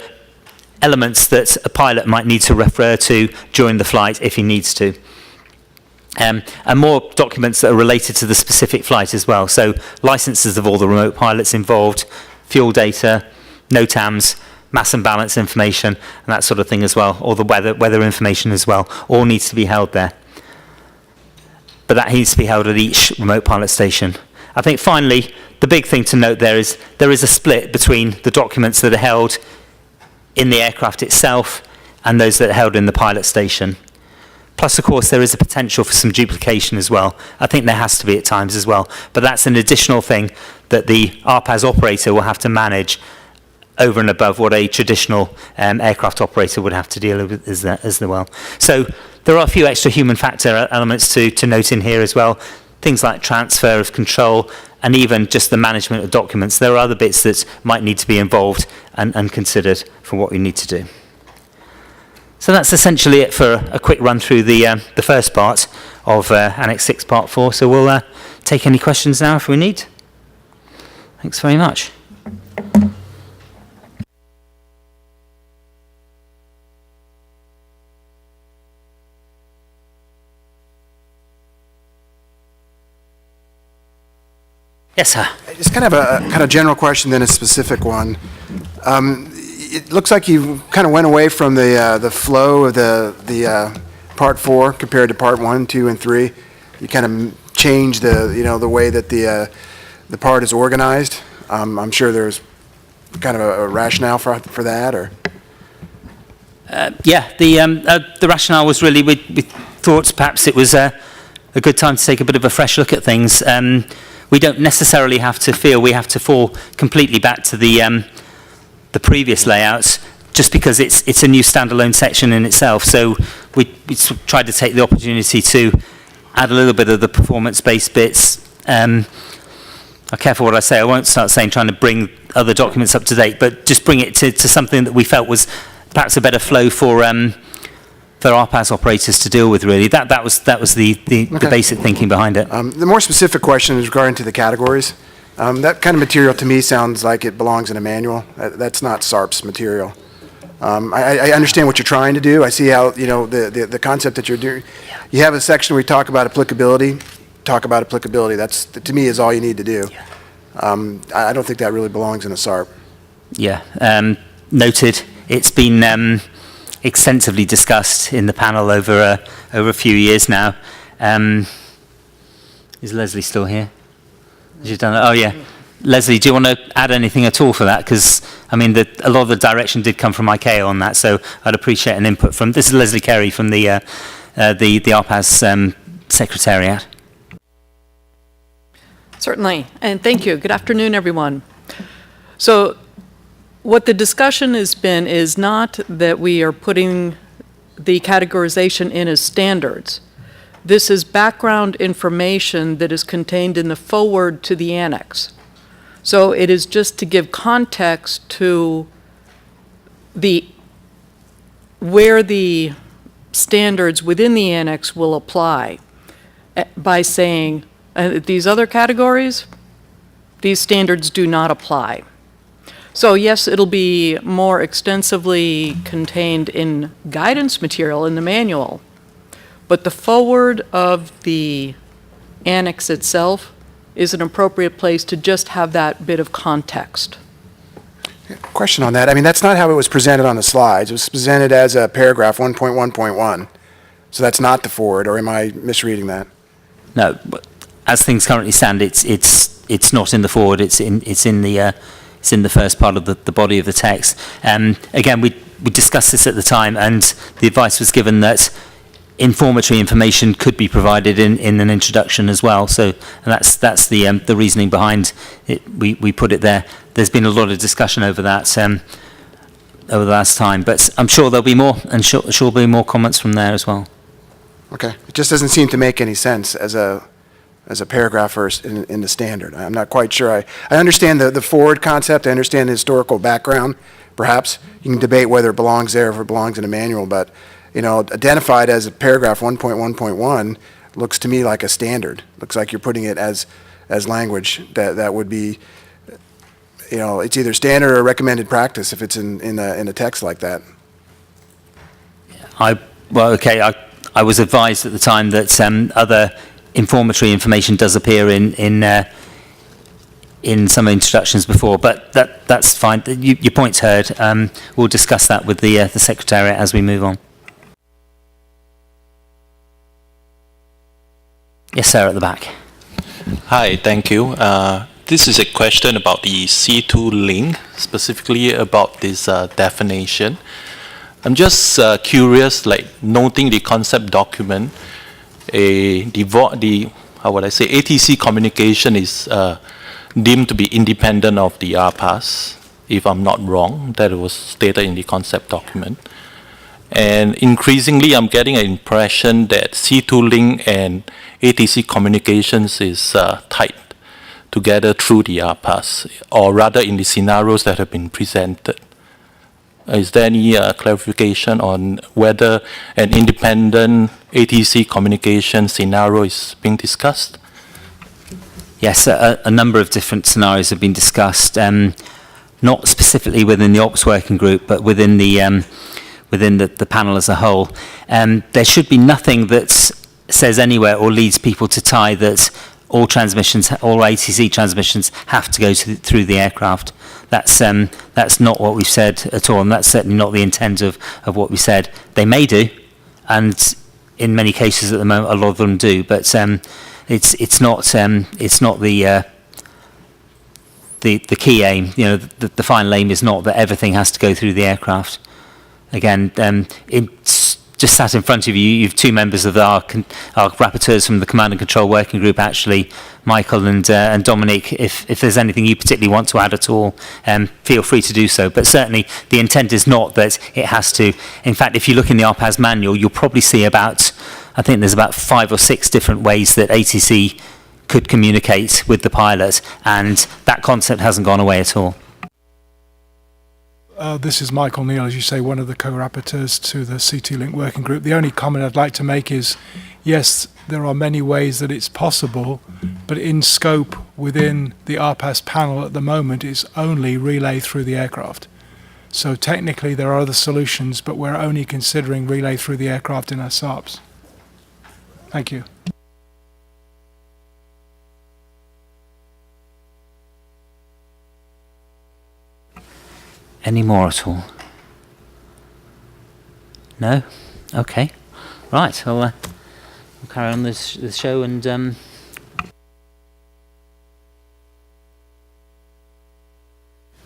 elements that a pilot might need to refer to during the flight if he needs to. And more documents that are related to the specific flight as well. So licenses of all the remote pilots involved, fuel data, NOTAMs, mass and balance information, and that sort of thing as well, or the weather information as well, all needs to be held there. But that needs to be held at each remote pilot station. I think finally, the big thing to note there is a split between the documents that are held in the aircraft itself and those that are held in the pilot station. Plus, of course, there is a potential for some duplication as well. I think there has to be at times as well. But that's an additional thing that the RPAS operator will have to manage over and above what a traditional aircraft operator would have to deal with as well. So there are a few extra human factor elements to note in here as well. Things like transfer of control and even just the management of documents. There are other bits that might need to be involved and considered for what we need to do. So that's essentially it for a quick run through the first part of Annex 6 Part 4. So we'll take any questions now if we need. Thanks very much. Yes, sir. It's kind of a general question, then a specific one. It looks like you kind of went away from the flow of the Part 4 compared to Part 1, 2, and 3. You kind of changed the way that the part is organized. I'm sure there's kind of a rationale for that, or. Yeah, the rationale was really we thought perhaps it was a good time to take a bit of a fresh look at things. We don't necessarily have to feel we have to fall completely back to the previous layouts just because it's a new standalone section in itself. So we tried to take the opportunity to add a little bit of the performance-based bits. I'm careful what I say. I won't start saying trying to bring other documents up to date, but just bring it to something that we felt was perhaps a better flow for RPAS operators to deal with, really. That was the Okay. basic thinking behind it. The more specific question is regarding to the categories. That kind of material to me sounds like it belongs in a manual. That's not SARPs material. I understand what you're trying to do. I see how, the concept that you're doing. You have a section where you talk about applicability. That's, to me, is all you need to do. I don't think that really belongs in a SARP. Yeah, noted. It's been extensively discussed in the panel over a few years now. Is Leslie still here? Has she done it? Oh yeah. Leslie, do you want to add anything at all for that? Because I mean, a lot of the direction did come from ICAO on that, so I'd appreciate an input from. This is Leslie Carey from the RPAS Secretariat. Certainly, and thank you. Good afternoon, everyone. So what the discussion has been is not that we are putting the categorization in as standards. This is background information that is contained in the forward to the annex. So it is just to give context to where the standards within the annex will apply by saying these other categories, these standards do not apply. So yes, it'll be more extensively contained in guidance material in the manual, but the forward of the annex itself is an appropriate place to just have that bit of context. Question on that. I mean, that's not how it was presented on the slides. It was presented as a paragraph 1.1.1. So that's not the forward, or am I misreading that? No, but as things currently stand, it's not in the forward. It's in the first part of the body of the text. Again, we discussed this at the time, and the advice was given that informatory information could be provided in an introduction as well. So that's the reasoning behind it. We put it there. There's been a lot of discussion over that over the last time, but I'm sure there'll be more, and sure there'll be more comments from there as well. Okay. It just doesn't seem to make any sense as a paragraph first in the standard. I'm not quite sure. I understand the forward concept. I understand the historical background. Perhaps you can debate whether it belongs there or if it belongs in a manual, but identified as a paragraph 1.1.1 looks to me like a standard. Looks like you're putting it as language that would be, it's either standard or recommended practice if it's in a text like that. I was advised at the time that other informatory information does appear in some introductions before, but that's fine. Your point's heard. We'll discuss that with the Secretariat as we move on. Yes, sir, at the back. Hi, thank you. This is a question about the C2 link, specifically about this definition. I'm just curious, like noting the concept document, ATC communication is deemed to be independent of the RPAS, if I'm not wrong. That was stated in the concept document. And increasingly, I'm getting an impression that C2 link and ATC communications is tied together through the RPAS, or rather in the scenarios that have been presented. Is there any clarification on whether an independent ATC communication scenario is being discussed? Yes, a number of different scenarios have been discussed, not specifically within the Ops Working Group, but within the panel as a whole. There should be nothing that says anywhere or leads people to tie that all ATC transmissions have to go through the aircraft. That's not what we've said at all, and that's certainly not the intent of what we said. They may do, and in many cases at the moment, a lot of them do, but it's not the key aim. The final aim is not that everything has to go through the aircraft. Again, it's just sat in front of you. You have two members of our rapporteurs from the Command and Control Working Group, actually, Michael and Dominic. If there's anything you particularly want to add at all, feel free to do so. But certainly the intent is not that it has to. In fact, if you look in the RPAS manual, you'll probably see I think there's about 5 or 6 different ways that ATC could communicate with the pilot, and that concept hasn't gone away at all. This is Michael Neal, as you say, one of the co-rapporteurs to the C2 Link Working Group. The only comment I'd like to make is, yes, there are many ways that it's possible, but in scope within the RPAS panel at the moment is only relay through the aircraft. So technically there are other solutions, but we're only considering relay through the aircraft in our SARPs. Thank you. Any more at all? No? Okay. Right, we'll carry on this show and...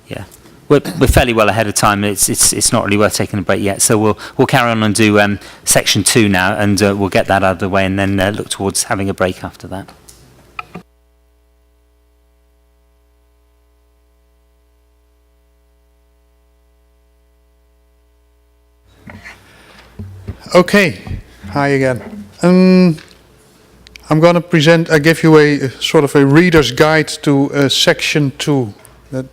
yeah. We're fairly well ahead of time. It's not really worth taking a break yet. So we'll carry on and do section 2 now, and we'll get that out of the way, and then look towards having a break after that. Okay, hi again. I'm going to give you a sort of a reader's guide to section 2.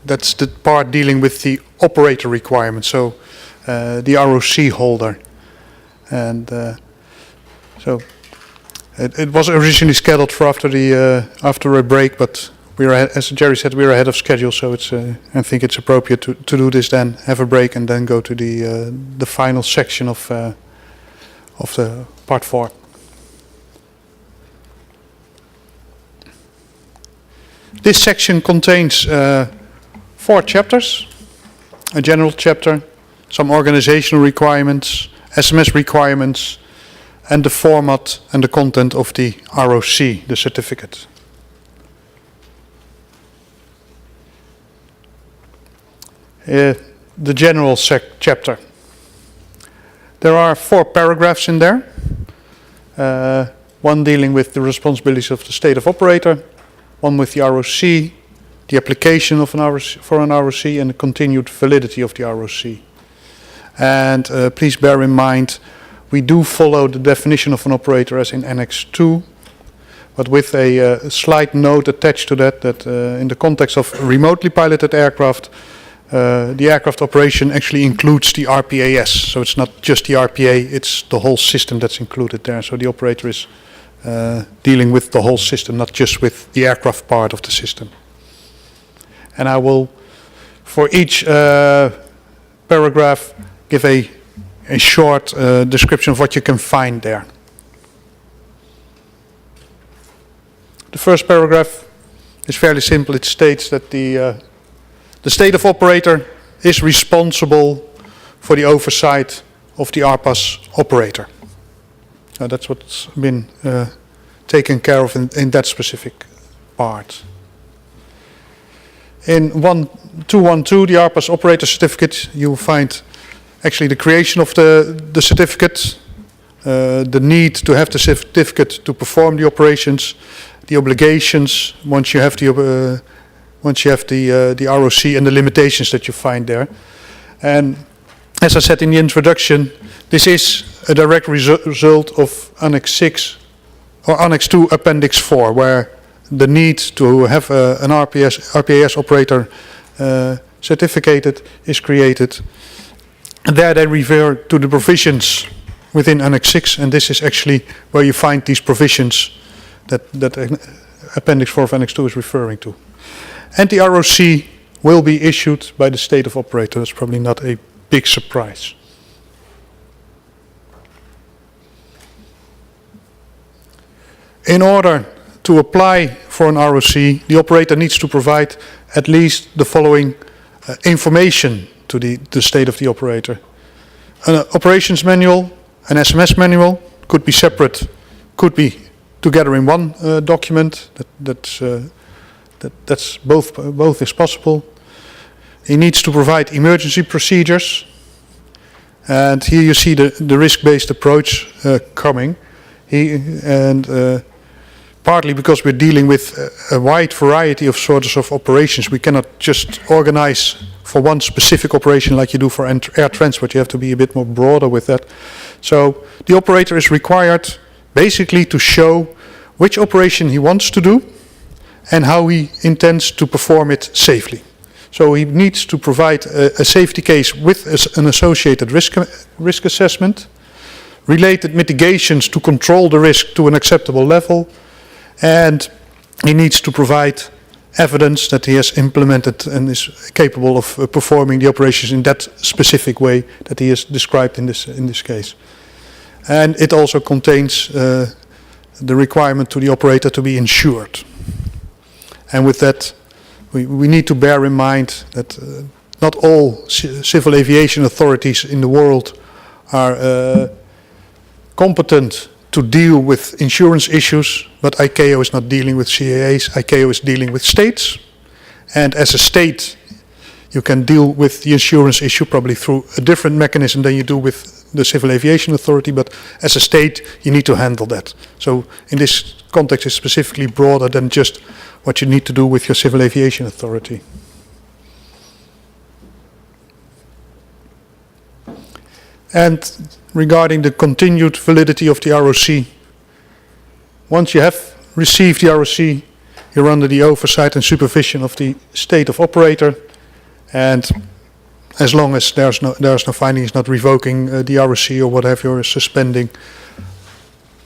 That's the part dealing with the operator requirement, so the ROC holder. And so it was originally scheduled for after a break, but as Gerry said, we're ahead of schedule, so it's I think it's appropriate to do this then, have a break, and then go to the final section of the part 4. This section contains 4 chapters, a general chapter, some organizational requirements, SMS requirements, and the format and the content of the ROC, the certificate. The general chapter. There are 4 paragraphs in there. One dealing with the responsibilities of the state of operator, one with the ROC, the application of for an ROC, and the continued validity of the ROC. And please bear in mind, we do follow the definition of an operator as in Annex 2, but with a slight note attached to that, in the context of remotely piloted aircraft, the aircraft operation actually includes the RPAS. So it's not just the RPA, it's the whole system that's included there. So the operator is dealing with the whole system, not just with the aircraft part of the system. And I will, for each paragraph, give a short description of what you can find there. The first paragraph is fairly simple. It states that the state of operator is responsible for the oversight of the RPAS operator. That's what's been taken care of in that specific part. In 212, the RPAS operator certificate, you will find actually the creation of the certificate, the need to have the certificate to perform the operations, the obligations once you have the ROC, and the limitations that you find there. And as I said in the introduction, this is a direct result of Annex 6 or Annex 2 Appendix 4, where the need to have an RPAS operator certificated is created. And there they refer to the provisions within Annex 6, and this is actually where you find these provisions that Appendix 4 of Annex 2 is referring to. And the ROC will be issued by the state of operator. That's probably not a big surprise. In order to apply for an ROC, the operator needs to provide at least the following information to the state of the operator. An operations manual, an SMS manual, could be separate, could be together in one document. That's both is possible. He needs to provide emergency procedures, and here you see the risk-based approach coming. Partly because we're dealing with a wide variety of sorts of operations, we cannot just organize for one specific operation like you do for air transport. You have to be a bit more broader with that. So the operator is required basically to show which operation he wants to do and how he intends to perform it safely. So he needs to provide a safety case with an associated risk assessment, related mitigations to control the risk to an acceptable level, and he needs to provide evidence that he has implemented and is capable of performing the operations in that specific way that he has described in this case. And it also contains the requirement to the operator to be insured. And with that, we need to bear in mind that not all civil aviation authorities in the world are competent to deal with insurance issues, but ICAO is not dealing with CAAs, ICAO is dealing with states. And as a state, you can deal with the insurance issue probably through a different mechanism than you do with the Civil Aviation Authority, but as a state, you need to handle that. So in this context, it's specifically broader than just what you need to do with your Civil Aviation Authority. And regarding the continued validity of the ROC, once you have received the ROC, you're under the oversight and supervision of the state of operator, and as long as there's no findings not revoking the ROC or whatever you're suspending,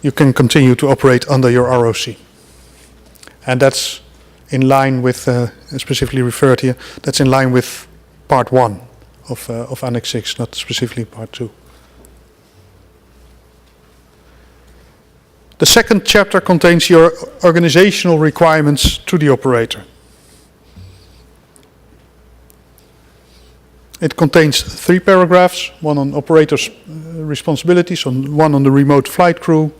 you can continue to operate under your ROC. And that's in line with, specifically referred here, that's in line with part 1 of Annex 6, not specifically part 2. The second chapter contains your organizational requirements to the operator. It contains 3 paragraphs, one on operators' responsibilities, one on the remote flight crew,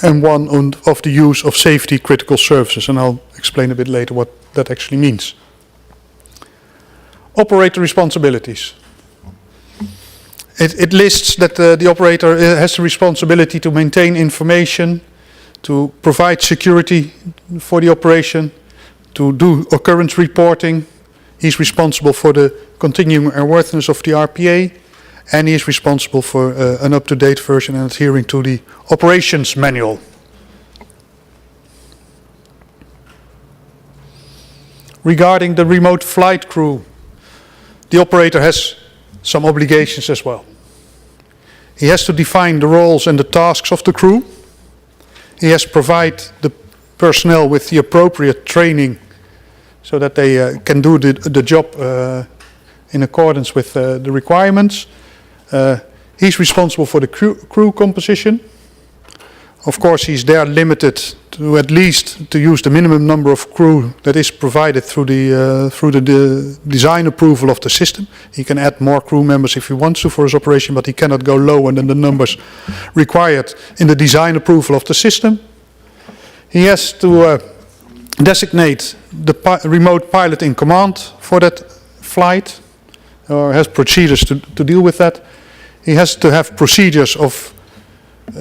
and one on of the use of safety critical services, and I'll explain a bit later what that actually means. Operator responsibilities. It lists that the operator has the responsibility to maintain information, to provide security for the operation, to do occurrence reporting. He's responsible for the continuing airworthiness of the RPA, and he is responsible for an up-to-date version and adhering to the operations manual. Regarding the remote flight crew, the operator has some obligations as well. He has to define the roles and the tasks of the crew. He has to provide the personnel with the appropriate training so that they can do the job in accordance with the requirements. He's responsible for the crew composition. Of course, he's there limited to at least to use the minimum number of crew that is provided through the design approval of the system. He can add more crew members if he wants to for his operation, but he cannot go lower than the numbers required in the design approval of the system. He has to designate the remote pilot in command for that flight, or has procedures to deal with that. He has to have procedures of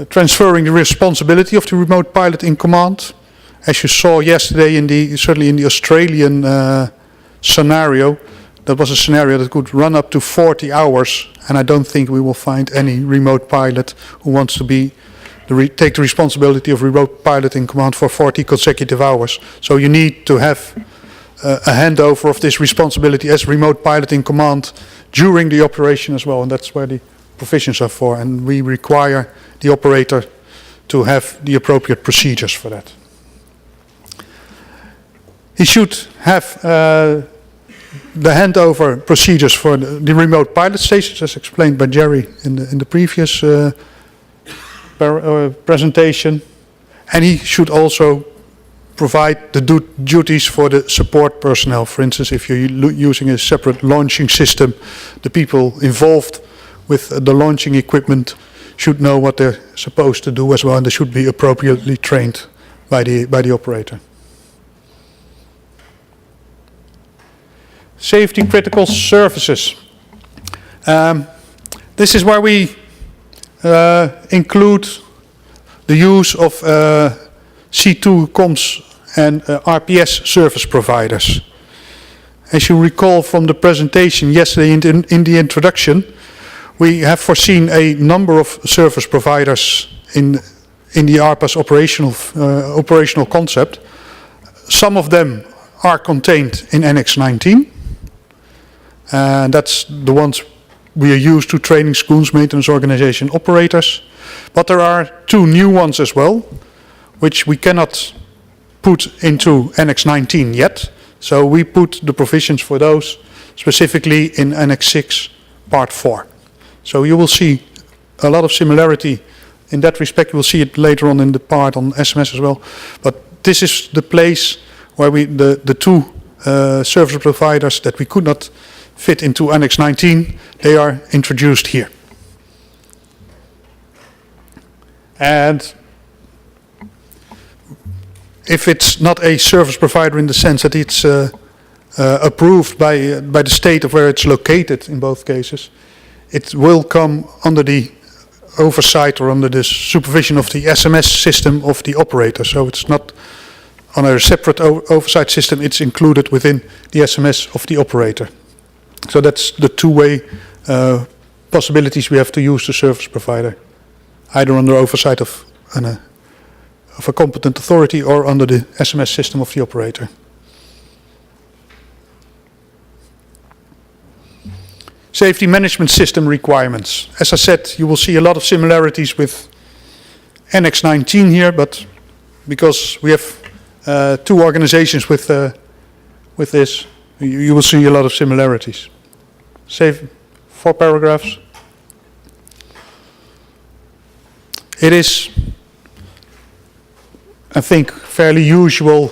transferring the responsibility of the remote pilot in command. As you saw yesterday, certainly in the Australian scenario, that was a scenario that could run up to 40 hours, and I don't think we will find any remote pilot who wants to take the responsibility of remote pilot in command for 40 consecutive hours. So you need to have a handover of this responsibility as remote pilot in command during the operation as well, and that's where the provisions are for, and we require the operator to have the appropriate procedures for that. He should have the handover procedures for the remote pilot stations, as explained by Gerry in the previous presentation, and he should also provide the duties for the support personnel. For instance, if you're using a separate launching system, the people involved with the launching equipment should know what they're supposed to do as well, and they should be appropriately trained by the operator. Safety critical services. This is where we include the use of C2 comms and RPS service providers. As you recall from the presentation yesterday in the introduction, we have foreseen a number of service providers in the RPAS operational concept. Some of them are contained in Annex 19. That's the ones we are used to: training schools, maintenance organization, operators. But there are 2 new ones as well, which we cannot put into Annex 19 yet. So we put the provisions for those specifically in Annex 6, Part 4. So you will see a lot of similarity in that respect. We'll see it later on in the part on SMS as well. But this is the place where the 2 service providers that we could not fit into Annex 19, they are introduced here. And if it's not a service provider in the sense that it's approved by the state of where it's located in both cases, it will come under the oversight or under the supervision of the SMS system of the operator. So it's not on a separate oversight system, it's included within the SMS of the operator. So that's the 2-way possibilities we have to use the service provider, either under oversight of a competent authority or under the SMS system of the operator. Safety management system requirements. As I said, you will see a lot of similarities with Annex 19 here, but because we have two organizations with this, you will see a lot of similarities. Save 4 paragraphs. It is, I think, fairly usual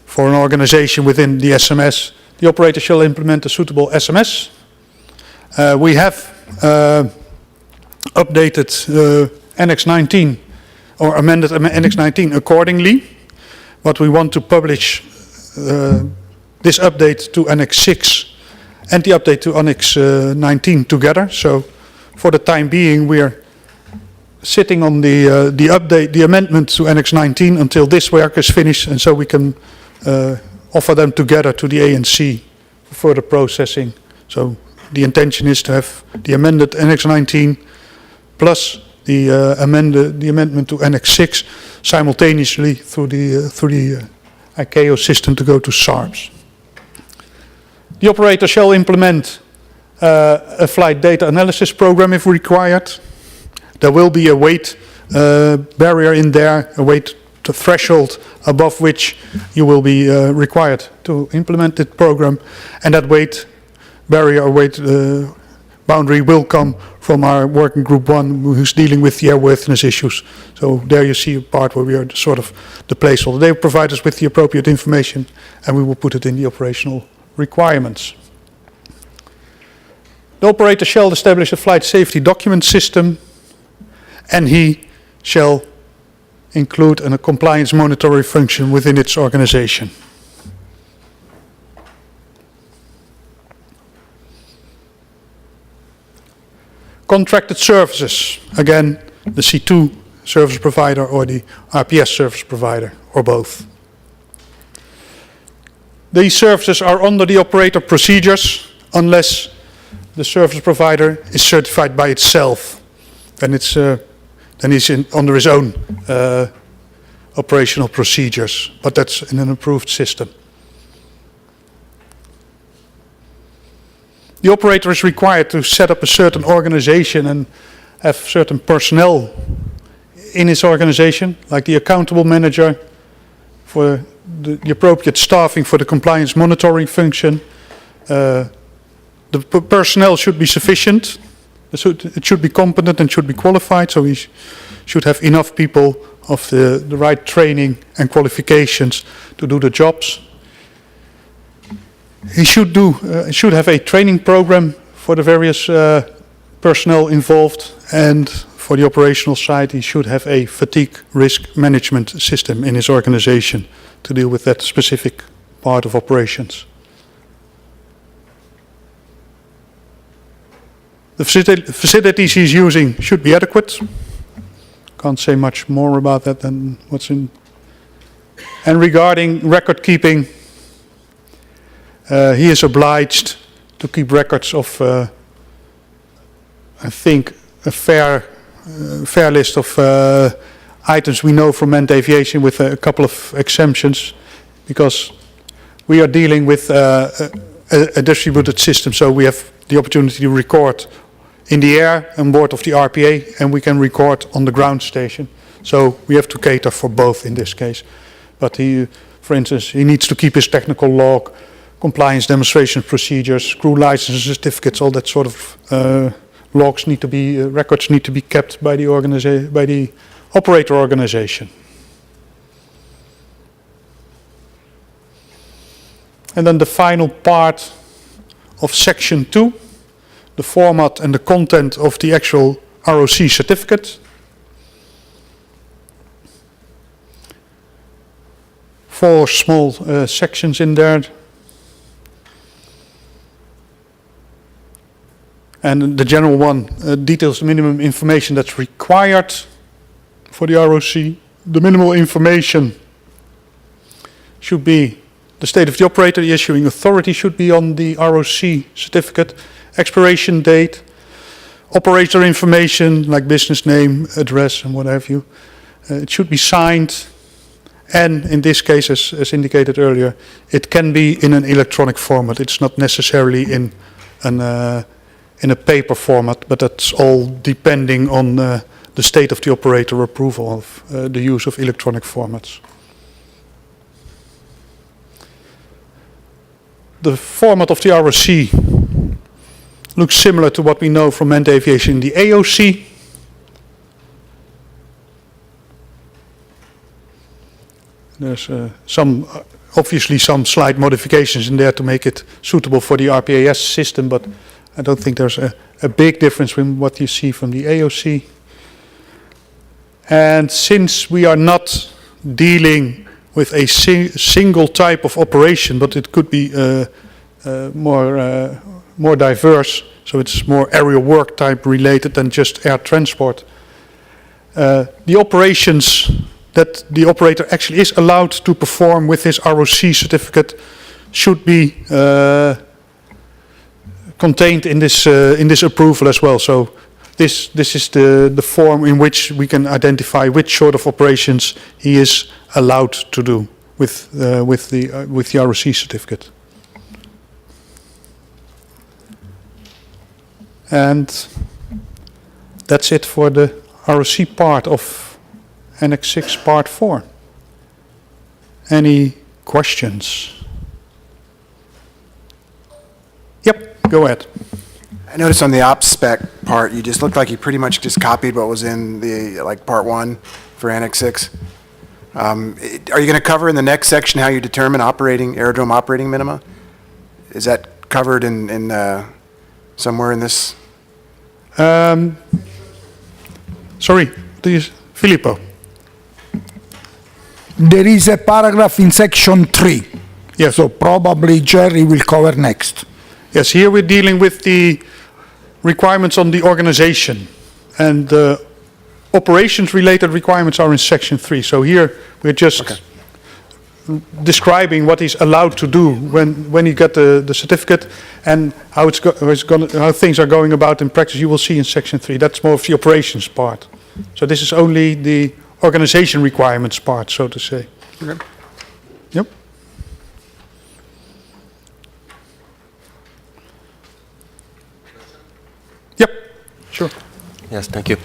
for an organization within the SMS. The operator shall implement a suitable SMS. We have updated Annex 19 or amended Annex 19 accordingly, but we want to publish this update to Annex 6 and the update to Annex 19 together. So for the time being, we are sitting on the amendment to Annex 19 until this work is finished, and so we can offer them together to the ANC for further processing. So the intention is to have the amended Annex 19 plus the amendment to Annex 6 simultaneously through the ICAO system to go to SARPs. The operator shall implement a flight data analysis program if required. There will be a weight barrier in there, a weight threshold above which you will be required to implement the program, and that weight barrier or weight boundary will come from our working group 1, who's dealing with the airworthiness issues. So there you see a part where we are sort of the placeholder. They provide us with the appropriate information, and we will put it in the operational requirements. The operator shall establish a flight safety document system, and he shall include a compliance monitoring function within its organization. Contracted services, again, the C2 service provider or the RPS service provider, or both. These services are under the operator procedures unless the service provider is certified by itself. Then it's then he's under his own operational procedures, but that's in an approved system. The operator is required to set up a certain organization and have certain personnel in his organization, like the accountable manager for the appropriate staffing for the compliance monitoring function. The personnel should be sufficient. It should be competent and should be qualified, so we should have enough people of the right training and qualifications to do the jobs. He should have a training program for the various personnel involved, and for the operational side, he should have a fatigue risk management system in his organization to deal with that specific part of operations. The facilities he's using should be adequate. Can't say much more about that than what's in. And regarding record keeping, he is obliged to keep records of, I think, a fair list of items we know from manned aviation, with a couple of exemptions, because we are dealing with a distributed system, so we have the opportunity to record in the air on board of the RPA, and we can record on the ground station. So we have to cater for both in this case. But he, for instance, he needs to keep his technical log, compliance demonstration procedures, crew license certificates, all that sort of logs need to be, records need to be kept by the operator organization. And then the final part of section 2, the format and the content of the actual ROC certificate. 4 small sections in there. And the general one details the minimum information that's required for the ROC. The minimal information should be the state of the operator, the issuing authority should be on the ROC certificate, expiration date, operator information like business name, address, and what have you. It should be signed, and in this case, as indicated earlier, it can be in an electronic format. It's not necessarily in a paper format, but that's all depending on the state of the operator approval of the use of electronic formats. the format of the ROC looks similar to what we know from manned aviation in the AOC. There's obviously some slight modifications in there to make it suitable for the RPAS system, but I don't think there's a big difference from what you see from the AOC. And since we are not dealing with a single type of operation, but it could be more diverse, so it's more aerial work type related than just air transport. The operations that the operator actually is allowed to perform with his ROC certificate should be contained in this approval as well. So this is the form in which we can identify which sort of operations he is allowed to do with the ROC certificate. And that's it for the ROC part of Annex 6 Part 4. Any questions? Yep, go ahead. I noticed on the ops spec part, you just looked like you pretty much just copied what was in the, like, Part 1 for Annex 6. Are you going to cover in the next section how you determine aerodrome operating minima? Is that covered in somewhere in this? Sorry, Filippo. There is a paragraph in section 3. Yes. So probably Gerry will cover next. Yes, here we're dealing with the requirements on the organization, and the operations-related requirements are in section 3. So here we're just describing what he's allowed to do when he got the certificate, and how how things are going about in practice. You will see in section 3. That's more of the operations part. So this is only the organization requirements part, so to say. Okay. Yep. Yep, sure. Yes, thank you.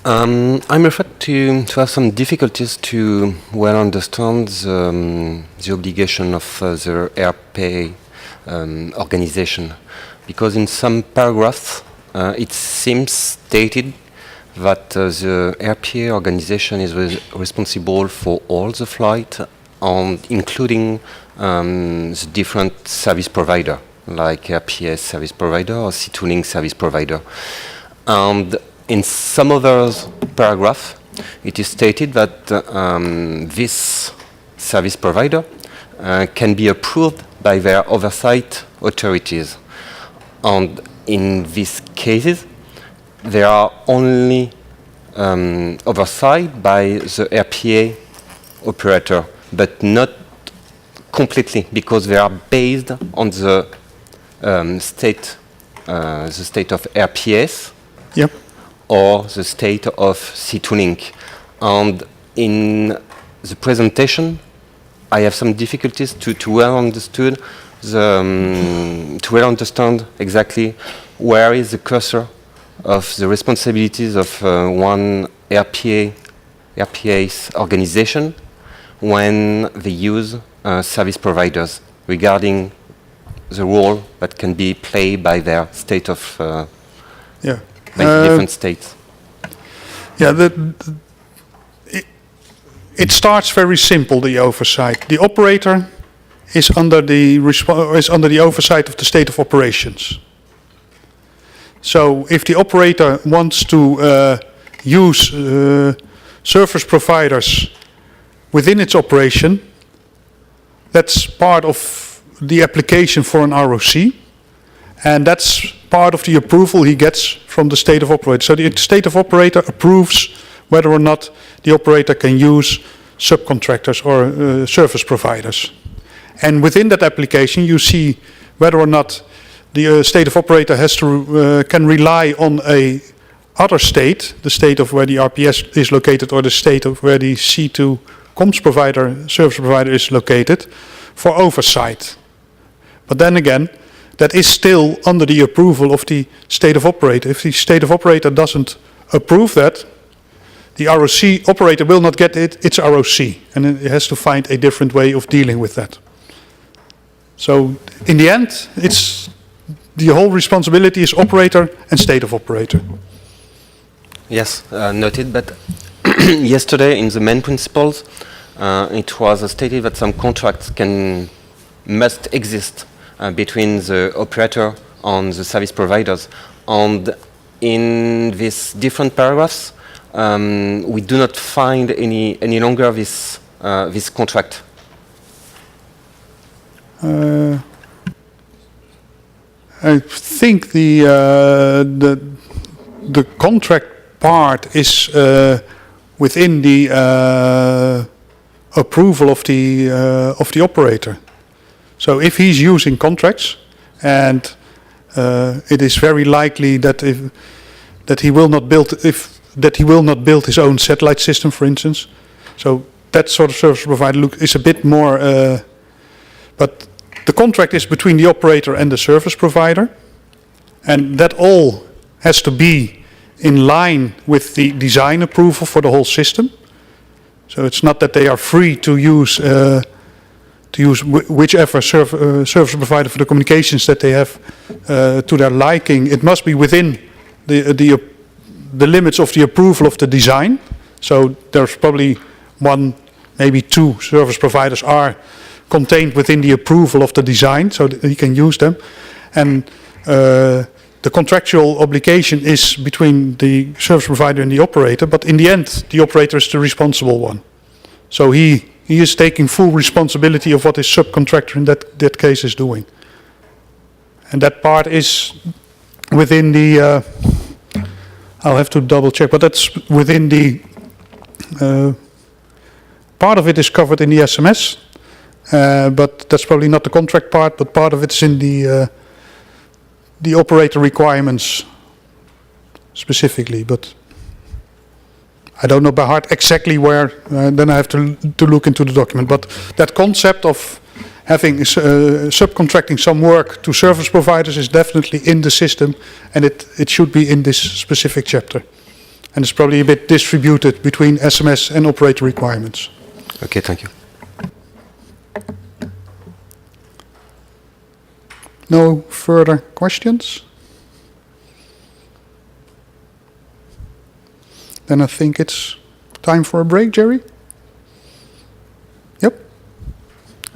I'm afraid to have some difficulties to well understand the obligation of the RPA organization, because in some paragraphs it seems stated that the RPA organization is responsible for all the flight, and including the different service provider, like RPS service provider or C-tooling service provider. And in some other paragraph, it is stated that this service provider can be approved by their oversight authorities. And in these cases, they are only oversight by the RPA operator, but not completely, because they are based on the state of RPS. Yep. Or the state of C-tooling. And in the presentation, I have some difficulties to well understand exactly where is the cursor of the responsibilities of one RPA's organization when they use service providers, regarding the role that can be played by their state of by different states. Yeah, it starts very simple, the oversight. The operator is under the oversight of the state of operations. So if the operator wants to use service providers within its operation, that's part of the application for an ROC, and that's part of the approval he gets from the state of operator. So the state of operator approves whether or not the operator can use subcontractors or service providers. And within that application, you see whether or not the state of operator has to can rely on a other state, the state of where the RPS is located, or the state of where the C2 comms provider, service provider is located, for oversight. But then again, that is still under the approval of the state of operator. If the state of operator doesn't approve that, the ROC operator will not get its ROC, and it has to find a different way of dealing with that. So in the end, it's the whole responsibility is operator and state of operator. Yes, noted, but yesterday in the main principles, it was stated that some contracts must exist between the operator and the service providers. And in these different paragraphs, we do not find any longer this contract. I think the contract part is within the approval of the operator. So if he's using contracts, and it is very likely that he will not build his own satellite system, for instance. So that sort of service provider is a bit more, but the contract is between the operator and the service provider, and that all has to be in line with the design approval for the whole system. So it's not that they are free to use whichever service provider for the communications that they have to their liking. It must be within the limits of the approval of the design. So there's probably one, maybe two service providers are contained within the approval of the design, so that he can use them. And the contractual obligation is between the service provider and the operator, but in the end, the operator is the responsible one. So he is taking full responsibility of what his subcontractor in that case is doing. And that part is within the, I'll have to double check, but that's within the, part of it is covered in the SMS, but that's probably not the contract part, but part of it's in the operator requirements specifically, but I don't know by heart exactly where, then I have to look into the document. But that concept of having subcontracting some work to service providers is definitely in the system, and it should be in this specific chapter. And it's probably a bit distributed between SMS and operator requirements. Okay, thank you. No further questions? Then I think it's time for a break, Gerry? Yep.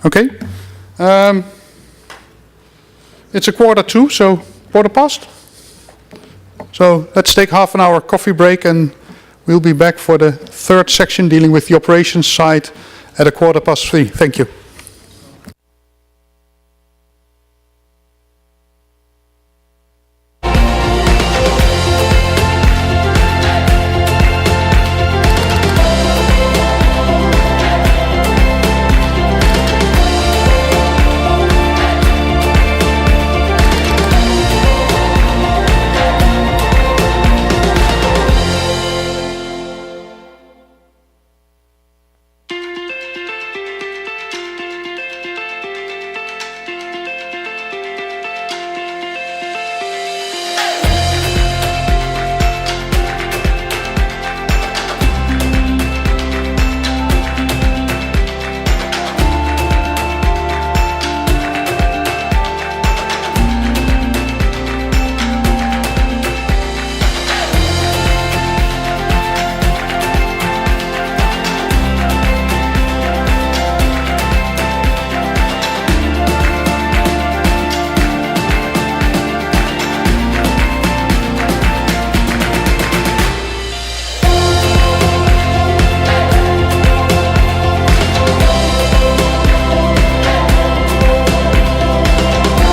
Okay. It's 1:45, so 1:15. So let's take half an hour coffee break, and we'll be back for the third section dealing with the operations side at 3:15. Thank you.